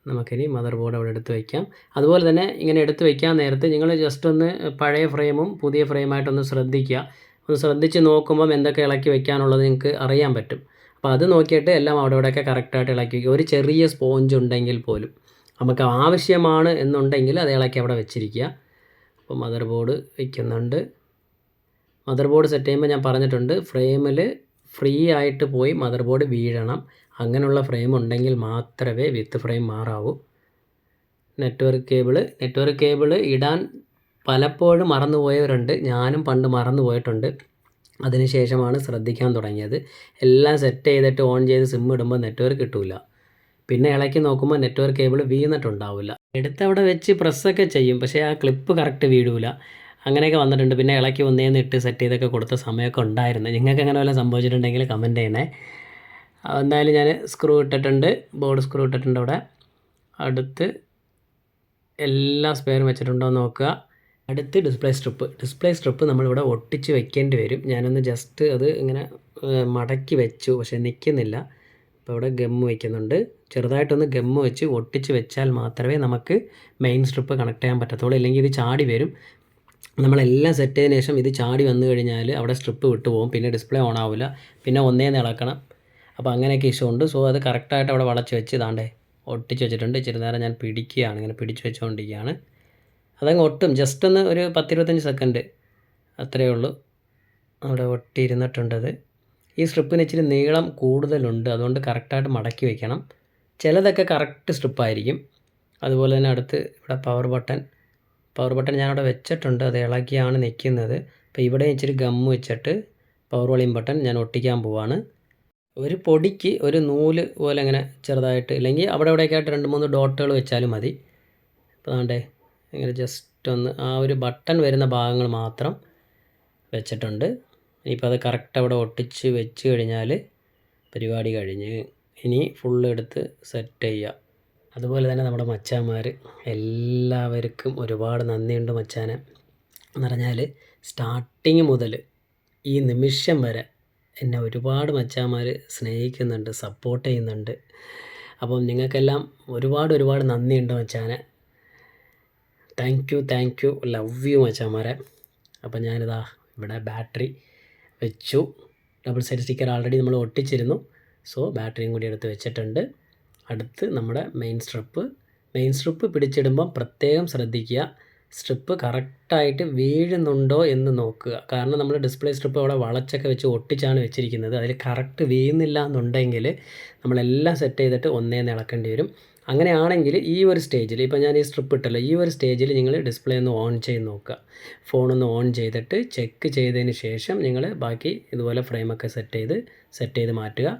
നമുക്കിനി മദർ ബോർഡ് അവിടെ എടുത്ത് വയ്ക്കാം. അതുപോലെ തന്നെ ഇങ്ങനെ എടുത്ത് വയ്ക്കാൻ നേരത്ത് നിങ്ങൾ ജസ്റ്റ് ഒന്ന് പഴയ ഫ്രെയിമും പുതിയ ഫ്രെയിമായിട്ടൊന്ന് ശ്രദ്ധിക്കുക. ഒന്ന് ശ്രദ്ധിച്ച് നോക്കുമ്പം എന്തൊക്കെ ഇളക്കി വയ്ക്കാനുള്ളത് നിങ്ങൾക്ക് അറിയാൻ പറ്റും. അപ്പോൾ അത് നോക്കിയിട്ട് എല്ലാം അവിടെ ഇവിടെയൊക്കെ കറക്റ്റായിട്ട് ഇളക്കി വയ്ക്കുക. ഒരു ചെറിയ സ്പോഞ്ച് ഉണ്ടെങ്കിൽ പോലും നമുക്ക് ആവശ്യമാണ് എന്നുണ്ടെങ്കിൽ അത് ഇളക്കി അവിടെ വെച്ചിരിക്കുക. അപ്പോൾ മദർ ബോർഡ് വയ്ക്കുന്നുണ്ട്. മദർ ബോർഡ് സെറ്റ് ചെയ്യുമ്പോൾ ഞാൻ പറഞ്ഞിട്ടുണ്ട്, ഫ്രെയിമിൽ ഫ്രീ ആയിട്ട് പോയി മദർ ബോർഡ് വീഴണം. അങ്ങനെയുള്ള ഫ്രെയിം ഉണ്ടെങ്കിൽ മാത്രമേ വിത്ത് ഫ്രെയിം മാറാവൂ. നെറ്റ്വർക്ക് കേബിൾ ഇടാൻ പലപ്പോഴും മറന്നുപോയവരുണ്ട്. ഞാനും പണ്ട് മറന്നു പോയിട്ടുണ്ട്. അതിനുശേഷമാണ് ശ്രദ്ധിക്കാൻ തുടങ്ങിയത്. എല്ലാം സെറ്റ് ചെയ്തിട്ട് ഓൺ ചെയ്ത് സിം ഇടുമ്പോൾ നെറ്റ്വർക്ക് കിട്ടില്ല. പിന്നെ ഇളക്കി നോക്കുമ്പോൾ നെറ്റ്വർക്ക് കേബിൾ വീണിട്ടുണ്ടാവില്ല. എടുത്തവിടെ വെച്ച് പ്രസ്സൊക്കെ ചെയ്യും, പക്ഷേ ആ ക്ലിപ്പ് കറക്റ്റ് വീഴൂല. അങ്ങനെയൊക്കെ വന്നിട്ടുണ്ട്. പിന്നെ ഇളക്കി ഒന്നേന്ന് ഇട്ട് സെറ്റ് ചെയ്തൊക്കെ കൊടുത്ത സമയമൊക്കെ ഉണ്ടായിരുന്നു. നിങ്ങൾക്ക് അങ്ങനെ വല്ല സംഭവിച്ചിട്ടുണ്ടെങ്കിൽ കമൻറ്റ് ചെയ്യണേ. എന്തായാലും ഞാൻ സ്ക്രൂ ഇട്ടിട്ടുണ്ട്, ബോർഡ് സ്ക്രൂ ഇട്ടിട്ടുണ്ട് അവിടെ. അടുത്ത് എല്ലാ സ്പെയറും വെച്ചിട്ടുണ്ടോ എന്ന് നോക്കുക. അടുത്ത് ഡിസ്പ്ലേ സ്ട്രിപ്പ് നമ്മളിവിടെ ഒട്ടിച്ച് വെക്കേണ്ടി വരും. ഞാനൊന്ന് ജസ്റ്റ് അത് ഇങ്ങനെ മടക്കി വെച്ചു, പക്ഷേ നിൽക്കുന്നില്ല. അപ്പോൾ ഇവിടെ ഗമ്മ് വയ്ക്കുന്നുണ്ട്. ചെറുതായിട്ടൊന്ന് ഗമ്മ് വെച്ച് ഒട്ടിച്ച് വെച്ചാൽ മാത്രമേ നമുക്ക് മെയിൻ സ്ട്രിപ്പ് കണക്ട് ചെയ്യാൻ പറ്റത്തുള്ളൂ. ഇല്ലെങ്കിൽ ഇത് ചാടി വരും. നമ്മളെല്ലാം സെറ്റ് ചെയ്തതിന് ശേഷം ഇത് ചാടി വന്നു കഴിഞ്ഞാൽ അവിടെ സ്ട്രിപ്പ് വിട്ടു പോകും. പിന്നെ ഡിസ്പ്ലേ ഓൺ ആവില്ല. പിന്നെ ഒന്നേന്ന് ഇളക്കണം. അപ്പോൾ അങ്ങനെയൊക്കെ ഇഷ്യൂ ഉണ്ട്. സോ അത് കറക്റ്റായിട്ട് അവിടെ വളച്ച് വെച്ച് ഇതാണ്ടേ ഒട്ടിച്ച് വെച്ചിട്ടുണ്ട്. ഇച്ചിരി നേരം ഞാൻ പിടിക്കുകയാണ്, ഇങ്ങനെ പിടിച്ച് വെച്ചുകൊണ്ടിരിക്കുകയാണ്. അതങ്ങ് ഒട്ടും ജസ്റ്റ് ഒന്ന് ഒരു 10-25 സെക്കൻഡ് അത്രയേ ഉള്ളൂ. അവിടെ ഒട്ടിയിരുന്നിട്ടുണ്ടത്. ഈ സ്ട്രിപ്പിന് ഇച്ചിരി നീളം കൂടുതലുണ്ട്, അതുകൊണ്ട് കറക്റ്റായിട്ട് മടക്കി വയ്ക്കണം. ചിലതൊക്കെ കറക്റ്റ് സ്ട്രിപ്പായിരിക്കും. അതുപോലെ തന്നെ അടുത്ത് ഇവിടെ പവർ ബട്ടൺ ഞാനവിടെ വെച്ചിട്ടുണ്ട്. അത് ഇളക്കിയാണ് നിൽക്കുന്നത്. അപ്പോൾ ഇവിടെ ഇച്ചിരി ഗമ്മ് വെച്ചിട്ട് പവർ വോളിയം ബട്ടൺ ഞാൻ ഒട്ടിക്കാൻ പോവാണ്. ഒരു പൊടിക്ക് ഒരു നൂല് പോലെ ഇങ്ങനെ ചെറുതായിട്ട്, ഇല്ലെങ്കിൽ അവിടെ ഇവിടെയൊക്കെ ആയിട്ട് 2-3 ഡോട്ടുകൾ വെച്ചാലും മതി. അപ്പോൾ ആണ്ടേ ഇങ്ങനെ ജസ്റ്റ് ഒന്ന് ആ ഒരു ബട്ടൺ വരുന്ന ഭാഗങ്ങൾ മാത്രം വെച്ചിട്ടുണ്ട്. ഇനിയിപ്പോൾ അത് കറക്റ്റ് അവിടെ ഒട്ടിച്ച് വെച്ച് കഴിഞ്ഞാൽ പരിപാടി കഴിഞ്ഞ്. ഇനി ഫുള്ള് എടുത്ത് സെറ്റ് ചെയ്യുക. അതുപോലെ തന്നെ നമ്മുടെ മച്ചാന്മാർ എല്ലാവർക്കും ഒരുപാട് നന്ദിയുണ്ട് മച്ചാനെ. എന്ന് പറഞ്ഞാൽ സ്റ്റാർട്ടിങ് മുതൽ ഈ നിമിഷം വരെ എന്നെ ഒരുപാട് മച്ചാന്മാർ സ്നേഹിക്കുന്നുണ്ട്, സപ്പോർട്ട് ചെയ്യുന്നുണ്ട്. അപ്പം നിങ്ങൾക്കെല്ലാം ഒരുപാട് നന്ദിയുണ്ട് മച്ചാനെ. താങ്ക് യു, ലവ് യു മച്ചാന്മാരെ. അപ്പം ഞാനിതാ ഇവിടെ ബാറ്ററി വെച്ചു. ഡബിൾ സൈഡ് സ്റ്റിക്കർ ആൾറെഡി നമ്മൾ ഒട്ടിച്ചിരുന്നു. സോ ബാറ്ററിയും കൂടി എടുത്ത് വെച്ചിട്ടുണ്ട്. അടുത്ത് നമ്മുടെ മെയിൻ സ്ട്രിപ്പ് പിടിച്ചിടുമ്പം പ്രത്യേകം ശ്രദ്ധിക്കുക. സ്ട്രിപ്പ് കറക്റ്റായിട്ട് വീഴുന്നുണ്ടോ എന്ന് നോക്കുക. കാരണം നമ്മൾ ഡിസ്പ്ലേ സ്ട്രിപ്പ് അവിടെ വളച്ചൊക്കെ വെച്ച് ഒട്ടിച്ചാണ് വെച്ചിരിക്കുന്നത്. അതിൽ കറക്റ്റ് വീഴുന്നില്ല എന്നുണ്ടെങ്കിൽ നമ്മളെല്ലാം സെറ്റ് ചെയ്തിട്ട് ഒന്നേന്ന് ഇളക്കേണ്ടി വരും. അങ്ങനെയാണെങ്കിൽ ഈ ഒരു സ്റ്റേജിൽ ഇപ്പോൾ ഞാൻ ഈ സ്ട്രിപ്പ് ഇട്ടല്ലോ, ഈ ഒരു സ്റ്റേജിൽ നിങ്ങൾ ഡിസ്പ്ലേ ഒന്ന് ഓൺ ചെയ്ത് നോക്കുക. ഫോണൊന്ന് ഓൺ ചെയ്തിട്ട് ചെക്ക് ചെയ്തതിന് ശേഷം നിങ്ങൾ ബാക്കി ഇതുപോലെ ഫ്രെയിമൊക്കെ സെറ്റ് ചെയ്ത് മാറ്റുക.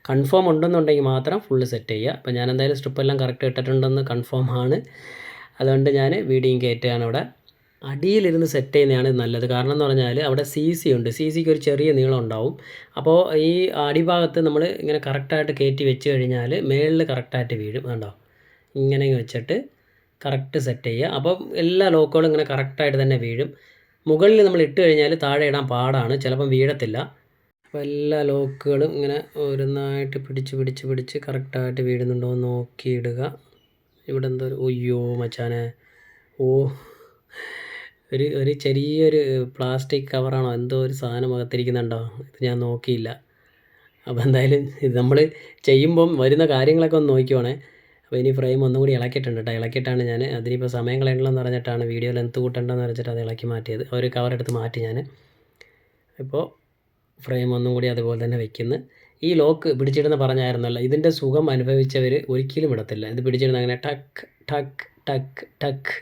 കൺഫേം ഉണ്ടെന്നുണ്ടെങ്കിൽ മാത്രം ഫുള്ള് സെറ്റ് ചെയ്യുക. അപ്പോൾ ഞാൻ എന്തായാലും സ്ട്രിപ്പെല്ലാം കറക്റ്റ് ഇട്ടിട്ടുണ്ടെന്ന് കൺഫേം ആണ്. അതുകൊണ്ട് ഞാൻ വീഡിയോയും കയറ്റുകയാണ്. അവിടെ അടിയിലിരുന്ന് സെറ്റ് ചെയ്യുന്നതാണ് നല്ലത്. കാരണം എന്ന് പറഞ്ഞാൽ അവിടെ സി ഉണ്ട്. സിക്ക് ഒരു ചെറിയ നീളം ഉണ്ടാവും. അപ്പോൾ ഈ അടിഭാഗത്ത് നമ്മൾ ഇങ്ങനെ കറക്റ്റായിട്ട് കയറ്റി വെച്ച് കഴിഞ്ഞാൽ മേളിൽ കറക്റ്റായിട്ട് വീഴും. കണ്ടോ, ഇങ്ങനെ വെച്ചിട്ട് കറക്റ്റ് സെറ്റ് ചെയ്യുക. അപ്പം എല്ലാ ലോക്കുകളും ഇങ്ങനെ കറക്റ്റായിട്ട് തന്നെ വീഴും. മുകളിൽ നമ്മൾ ഇട്ട് കഴിഞ്ഞാൽ താഴെ ഇടാൻ പാടാണ്, ചിലപ്പം വീഴത്തില്ല. അപ്പോൾ എല്ലാ ലോക്കുകളും ഇങ്ങനെ ഓരോന്നായിട്ട് പിടിച്ച് കറക്റ്റായിട്ട് വീഴുന്നുണ്ടോ എന്ന് നോക്കിയിടുക. ഇവിടെ എന്തോ ഒയ്യോ മച്ചാനെ, ഒരു ചെറിയൊരു പ്ലാസ്റ്റിക് കവറാണോ എന്തോ ഒരു സാധനം അകത്തിരിക്കുന്നുണ്ടോ, ഇത് ഞാൻ നോക്കിയില്ല. അപ്പോൾ എന്തായാലും ഇത് നമ്മൾ ചെയ്യുമ്പം വരുന്ന കാര്യങ്ങളൊക്കെ ഒന്ന് നോക്കിക്കോണേ. അപ്പോൾ ഇനി ഫ്രെയിം ഒന്നും കൂടി ഇളക്കിയിട്ടുണ്ട് കേട്ടോ. ഇളക്കിയിട്ടാണ് ഞാൻ അതിനിപ്പോൾ സമയം കളയണമെന്ന് പറഞ്ഞിട്ടാണ് വീഡിയോ ലെന്ത് കൂട്ടണ്ടെന്ന് വെച്ചിട്ട് അത് ഇളക്കി മാറ്റിയത്. ഒരു കവറെടുത്ത് മാറ്റി ഞാൻ. ഇപ്പോൾ ഫ്രെയിം ഒന്നും കൂടി അതുപോലെ തന്നെ വെക്കുന്നു. ഈ ലോക്ക് പിടിച്ചിടുന്ന പറഞ്ഞായിരുന്നല്ലോ, ഇതിൻ്റെ സുഖം അനുഭവിച്ചവർ ഒരിക്കലും ഇടത്തില്ല. ഇത് പിടിച്ചിടുന്ന അങ്ങനെ ടക്ക് ടക്ക് ടക്ക് ടക്ക്.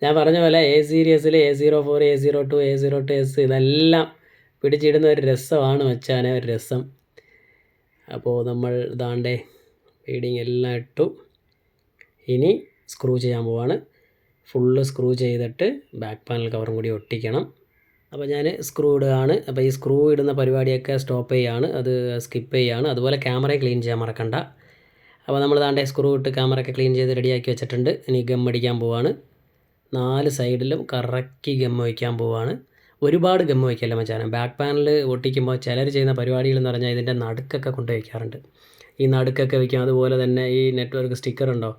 ഞാൻ പറഞ്ഞ പോലെ എ സീരീസിൽ A04, A02, A02S ഇതെല്ലാം പിടിച്ചിടുന്ന ഒരു രസമാണ് വെച്ചാൽ ഒരു രസം. അപ്പോൾ നമ്മൾ ഇതാണ്ടേ ഫീഡിങ് എല്ലാം ഇട്ടു. ഇനി സ്ക്രൂ ചെയ്യാൻ പോവാണ്. ഫുള്ള് സ്ക്രൂ ചെയ്തിട്ട് ബാക്ക് പാനൽ കവറും കൂടി ഒട്ടിക്കണം. അപ്പോൾ ഞാൻ സ്ക്രൂ ഇടുകയാണ്. അപ്പോൾ ഈ സ്ക്രൂ ഇടുന്ന പരിപാടിയൊക്കെ സ്റ്റോപ്പ് ചെയ്യുകയാണ്, അത് സ്കിപ്പ് ചെയ്യുകയാണ്. അതുപോലെ ക്യാമറ ക്ലീൻ ചെയ്യാൻ മറക്കണ്ട. അപ്പോൾ നമ്മൾ താണ്ടെ സ്ക്രൂ ഇട്ട് ക്യാമറയൊക്കെ ക്ലീൻ ചെയ്ത് റെഡിയാക്കി വെച്ചിട്ടുണ്ട്. ഇനി ഗം അടിക്കാൻ പോവാണ്. 4 സൈഡിലും കറക്കി ഗം വയ്ക്കാൻ പോവാണ്. ഒരുപാട് ഗം വയ്ക്കല്ല മച്ചാനെ. ബാക്ക് പാനൽ ഒട്ടിക്കുമ്പോൾ ചിലർ ചെയ്യുന്ന പരിപാടികളെന്ന് പറഞ്ഞാൽ ഇതിൻ്റെ നടുക്കൊക്കെ കൊണ്ട് വയ്ക്കാറുണ്ട്. ഈ നടുക്കൊക്കെ വയ്ക്കും. അതുപോലെ തന്നെ ഈ നെറ്റ്വർക്ക് സ്റ്റിക്കർ ഉണ്ടോ,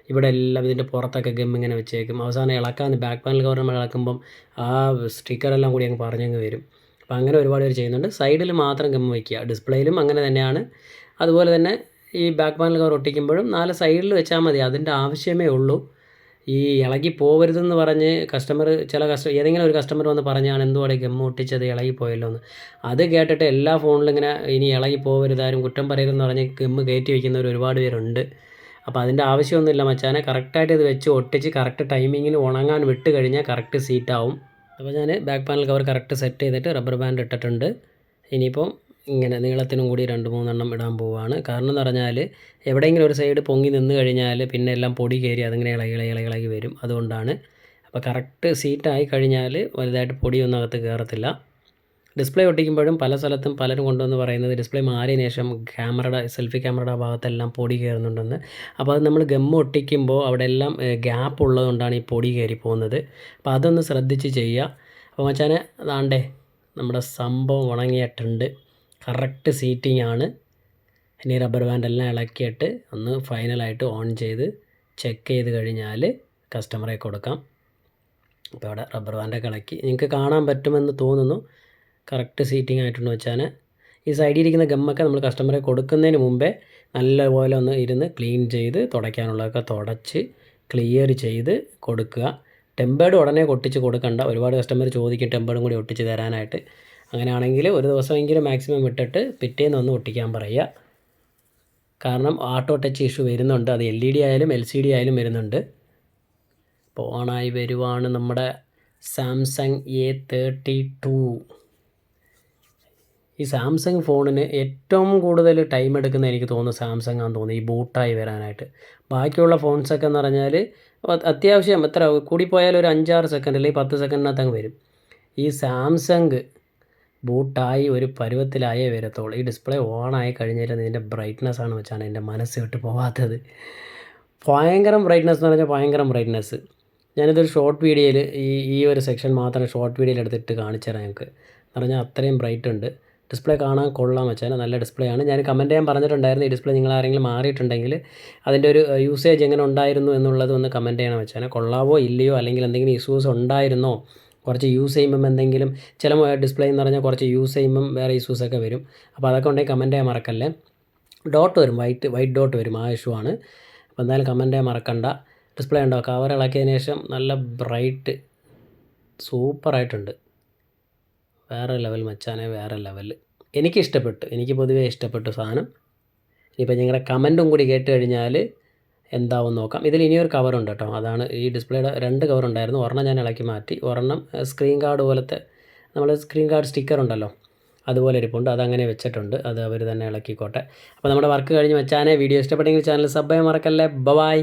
ഇവിടെ എല്ലാം ഇതിൻ്റെ പുറത്തൊക്കെ ഗം ഇങ്ങനെ വെച്ചേക്കും. അവസാനം ഇളക്കാൻ ബാക്ക് പാനൽ കവർ നമ്മൾ ഇളക്കുമ്പം ആ സ്റ്റിക്കറെല്ലാം കൂടി അങ്ങ് പറഞ്ഞങ്ങ് വരും. അപ്പോൾ അങ്ങനെ ഒരുപാട് പേര് ചെയ്യുന്നുണ്ട്. സൈഡിൽ മാത്രം ഗം വയ്ക്കുക. ഡിസ്പ്ലേയിലും അങ്ങനെ തന്നെയാണ്. അതുപോലെ തന്നെ ഈ ബാക്ക് പാനൽ കവർ ഒട്ടിക്കുമ്പോഴും 4 സൈഡിൽ വെച്ചാൽ മതി. അതിൻ്റെ ആവശ്യമേ ഉള്ളൂ. ഈ ഇളകി പോകരുതെന്ന് പറഞ്ഞ് ഏതെങ്കിലും ഒരു കസ്റ്റമർ വന്ന് പറഞ്ഞാണ് എന്തുവാടെ ഗം ഒട്ടിച്ചത് ഇളകിപ്പോയല്ലോ എന്ന്. അത് കേട്ടിട്ട് എല്ലാ ഫോണിലും ഇങ്ങനെ ഇനി ഇളകി പോകരുത്, ആരും കുറ്റം പറയരുതെന്ന് പറഞ്ഞ് ഗം കയറ്റി വയ്ക്കുന്നവർ ഒരുപാട് പേരുണ്ട്. അപ്പോൾ അതിൻ്റെ ആവശ്യമൊന്നുമില്ല മച്ചാനെ. കറക്റ്റായിട്ട് ഇത് വെച്ച് ഒട്ടിച്ച് കറക്റ്റ് ടൈമിങ്ങിന് ഉണങ്ങാൻ വിട്ട് കഴിഞ്ഞാൽ കറക്റ്റ് സീറ്റാവും. അപ്പോൾ ഞാൻ back panel cover correct set ചെയ്തിട്ട് റബ്ബർ ബാൻഡ് ഇട്ടിട്ടുണ്ട്. ഇനിയിപ്പം ഇങ്ങനെ നീളത്തിനും കൂടി 2-3 എണ്ണം ഇടാൻ പോവുകയാണ്. കാരണം എന്ന് പറഞ്ഞാൽ എവിടെയെങ്കിലും ഒരു സൈഡ് പൊങ്ങി നിന്ന് കഴിഞ്ഞാൽ പിന്നെ എല്ലാം പൊടി കയറി അതിങ്ങനെ ഇളകി വരും. അതുകൊണ്ടാണ്. അപ്പോൾ കറക്റ്റ് സീറ്റായി കഴിഞ്ഞാൽ വലുതായിട്ട് പൊടിയൊന്നും അകത്ത് കയറത്തില്ല. ഡിസ്പ്ലേ ഒട്ടിക്കുമ്പോഴും പല സ്ഥലത്തും പലരും കൊണ്ടുവന്ന് പറയുന്നത് ഡിസ്പ്ലേ മാറിയതിന് ശേഷം സെൽഫി ക്യാമറയുടെ ഭാഗത്തെല്ലാം പൊടി കയറുന്നുണ്ടെന്ന്. അപ്പോൾ അത് നമ്മൾ ഗം ഒട്ടിക്കുമ്പോൾ അവിടെ എല്ലാം ഗ്യാപ്പ് ഉള്ളതുകൊണ്ടാണ് ഈ പൊടി കയറി പോകുന്നത്. അപ്പോൾ അതൊന്ന് ശ്രദ്ധിച്ച് ചെയ്യുക. അപ്പോൾ മച്ചാനെ അതാണ്ടേ നമ്മുടെ സംഭവം ഉണങ്ങിയിട്ടുണ്ട്. കറക്റ്റ് സീറ്റിംഗ് ആണ്. ഇനി റബ്ബർ ബാൻഡെല്ലാം ഇളക്കിയിട്ട് ഒന്ന് ഫൈനലായിട്ട് ഓൺ ചെയ്ത് ചെക്ക് ചെയ്ത് കഴിഞ്ഞാൽ കസ്റ്റമറെ കൊടുക്കാം. അപ്പോൾ അവിടെ റബ്ബർ ബാൻഡൊക്കെ ഇളക്കി നിങ്ങൾക്ക് കാണാൻ പറ്റുമെന്ന് തോന്നുന്നു. കറക്റ്റ് സീറ്റിംഗ് ആയിട്ടുണ്ട് വെച്ചാൽ ഈ സൈഡിൽ ഇരിക്കുന്ന ഗമ്മൊക്കെ നമ്മൾ കസ്റ്റമറെ കൊടുക്കുന്നതിന് മുമ്പേ നല്ലപോലെ ഒന്ന് ഇരുന്ന് ക്ലീൻ ചെയ്ത് തുടയ്ക്കാനുള്ളതൊക്കെ തുടച്ച് ക്ലിയർ ചെയ്ത് കൊടുക്കുക. ടെമ്പേർഡ് ഉടനെ ഒട്ടിച്ച് കൊടുക്കണ്ട. ഒരുപാട് കസ്റ്റമർ ചോദിക്കും ടെമ്പേർഡും കൂടി ഒട്ടിച്ച് തരാനായിട്ട്. അങ്ങനെയാണെങ്കിൽ ഒരു ദിവസമെങ്കിലും മാക്സിമം വിട്ടിട്ട് പിറ്റേന്ന് ഒന്ന് ഒട്ടിക്കാൻ പറയുക. കാരണം ഓട്ടോ ടച്ച് ഇഷ്യൂ വരുന്നുണ്ട്. അത് LED ആയാലും LCD ആയാലും വരുന്നുണ്ട്. അപ്പോൾ ഓണായി വരുവാണ് നമ്മുടെ സാംസങ് A32. ഈ സാംസങ് ഫോണിന് ഏറ്റവും കൂടുതൽ ടൈം എടുക്കുന്ന എനിക്ക് തോന്നുന്നു സാംസങ് ആണെന്ന് തോന്നുന്നു ഈ ബൂട്ടായി വരാനായിട്ട്. ബാക്കിയുള്ള ഫോൺസൊക്കെ എന്ന് പറഞ്ഞാൽ അത്യാവശ്യം എത്ര കൂടിപ്പോയാലും ഒരു 5-6 സെക്കൻഡ് അല്ലെങ്കിൽ 10 സെക്കൻഡിനകത്ത് അങ്ങ് വരും. ഈ സാംസങ് ബൂട്ടായി ഒരു പരുവത്തിലായേ വരത്തുള്ളൂ. ഈ ഡിസ്പ്ലേ ഓണായി കഴിഞ്ഞാൽ ഇതിൻ്റെ ബ്രൈറ്റ്നസ്സാണ് വെച്ചാണ് എൻ്റെ മനസ്സ് വിട്ട് പോകാത്തത്. ഭയങ്കരം ബ്രൈറ്റ്നസ് എന്ന് പറഞ്ഞാൽ ഭയങ്കരം ബ്രൈറ്റ്നസ്. ഞാനിതൊരു ഷോർട്ട് വീഡിയോയിൽ ഈ ഒരു സെക്ഷൻ മാത്രം ഷോർട്ട് വീഡിയോയിൽ എടുത്തിട്ട് കാണിച്ചു തരാം ഞങ്ങൾക്ക്. എന്ന് പറഞ്ഞാൽ അത്രയും ബ്രൈറ്റ് ഉണ്ട്. ഡിസ്പ്ലേ കാണാൻ കൊള്ളാൻ വെച്ചാൽ നല്ല ഡിസ്പ്ലേ ആണ്. ഞാൻ കമൻറ്റ് ചെയ്യാൻ പറഞ്ഞിട്ടുണ്ടായിരുന്നു ഈ ഡിസ്പ്ലേ നിങ്ങൾ ആരെങ്കിലും മാറിയിട്ടുണ്ടെങ്കിൽ അതിൻ്റെ ഒരു യൂസേജ് എങ്ങനെ ഉണ്ടായിരുന്നു എന്നുള്ളത് ഒന്ന് കമൻറ്റ് ചെയ്യണം വെച്ചാൽ. കൊള്ളാവോ ഇല്ലയോ, അല്ലെങ്കിൽ എന്തെങ്കിലും ഇഷ്യൂസ് ഉണ്ടായിരുന്നോ, കുറച്ച് യൂസ് ചെയ്യുമ്പം എന്തെങ്കിലും ചില ഡിസ്പ്ലേ എന്ന് പറഞ്ഞാൽ കുറച്ച് യൂസ് ചെയ്യുമ്പം വേറെ ഇഷ്യൂസൊക്കെ വരും. അപ്പോൾ അതൊക്കെ ഉണ്ടെങ്കിൽ കമൻറ്റ് ചെയ്യാൻ മറക്കല്ലേ. ഡോട്ട് വരും, വൈറ്റ് ഡോട്ട് വരും, ആ ഇഷ്യൂ ആണ്. അപ്പോൾ എന്തായാലും കമൻറ്റ് ചെയ്യാൻ മറക്കണ്ട. ഡിസ്പ്ലേ ഉണ്ടോ? കവർ ഇളക്കിയതിന് ശേഷം നല്ല ബ്രൈറ്റ് സൂപ്പറായിട്ടുണ്ട്. വേറെ ലെവൽ മച്ചാനെ, വേറെ ലെവൽ. എനിക്കിഷ്ടപ്പെട്ടു. എനിക്ക് പൊതുവേ ഇഷ്ടപ്പെട്ടു സാധനം. ഇനിയിപ്പോൾ നിങ്ങളുടെ കമൻറ്റും കൂടി കേട്ട് കഴിഞ്ഞാൽ എന്താവും നോക്കാം. ഇതിൽ ഇനിയൊരു കവറുണ്ട് കേട്ടോ. അതാണ് ഈ ഡിസ്പ്ലേയുടെ 2 കവറുണ്ടായിരുന്നു. ഒരെണ്ണം ഞാൻ ഇളക്കി മാറ്റി. ഒരെണ്ണം സ്ക്രീൻ ഗാർഡ് പോലത്തെ നമ്മൾ സ്ക്രീൻ ഗാർഡ് സ്റ്റിക്കർ ഉണ്ടല്ലോ, അതുപോലെ ഇരിപ്പുണ്ട്. അതങ്ങനെ വെച്ചിട്ടുണ്ട്. അത് അവർ തന്നെ ഇളക്കിക്കോട്ടെ. അപ്പോൾ നമ്മുടെ വർക്ക് കഴിഞ്ഞ് മച്ചാനെ, വീഡിയോ ഇഷ്ടപ്പെട്ടെങ്കിൽ ചാനൽ സബ് ചെയ്യാൻ മറക്കല്ലേ. ബൈ.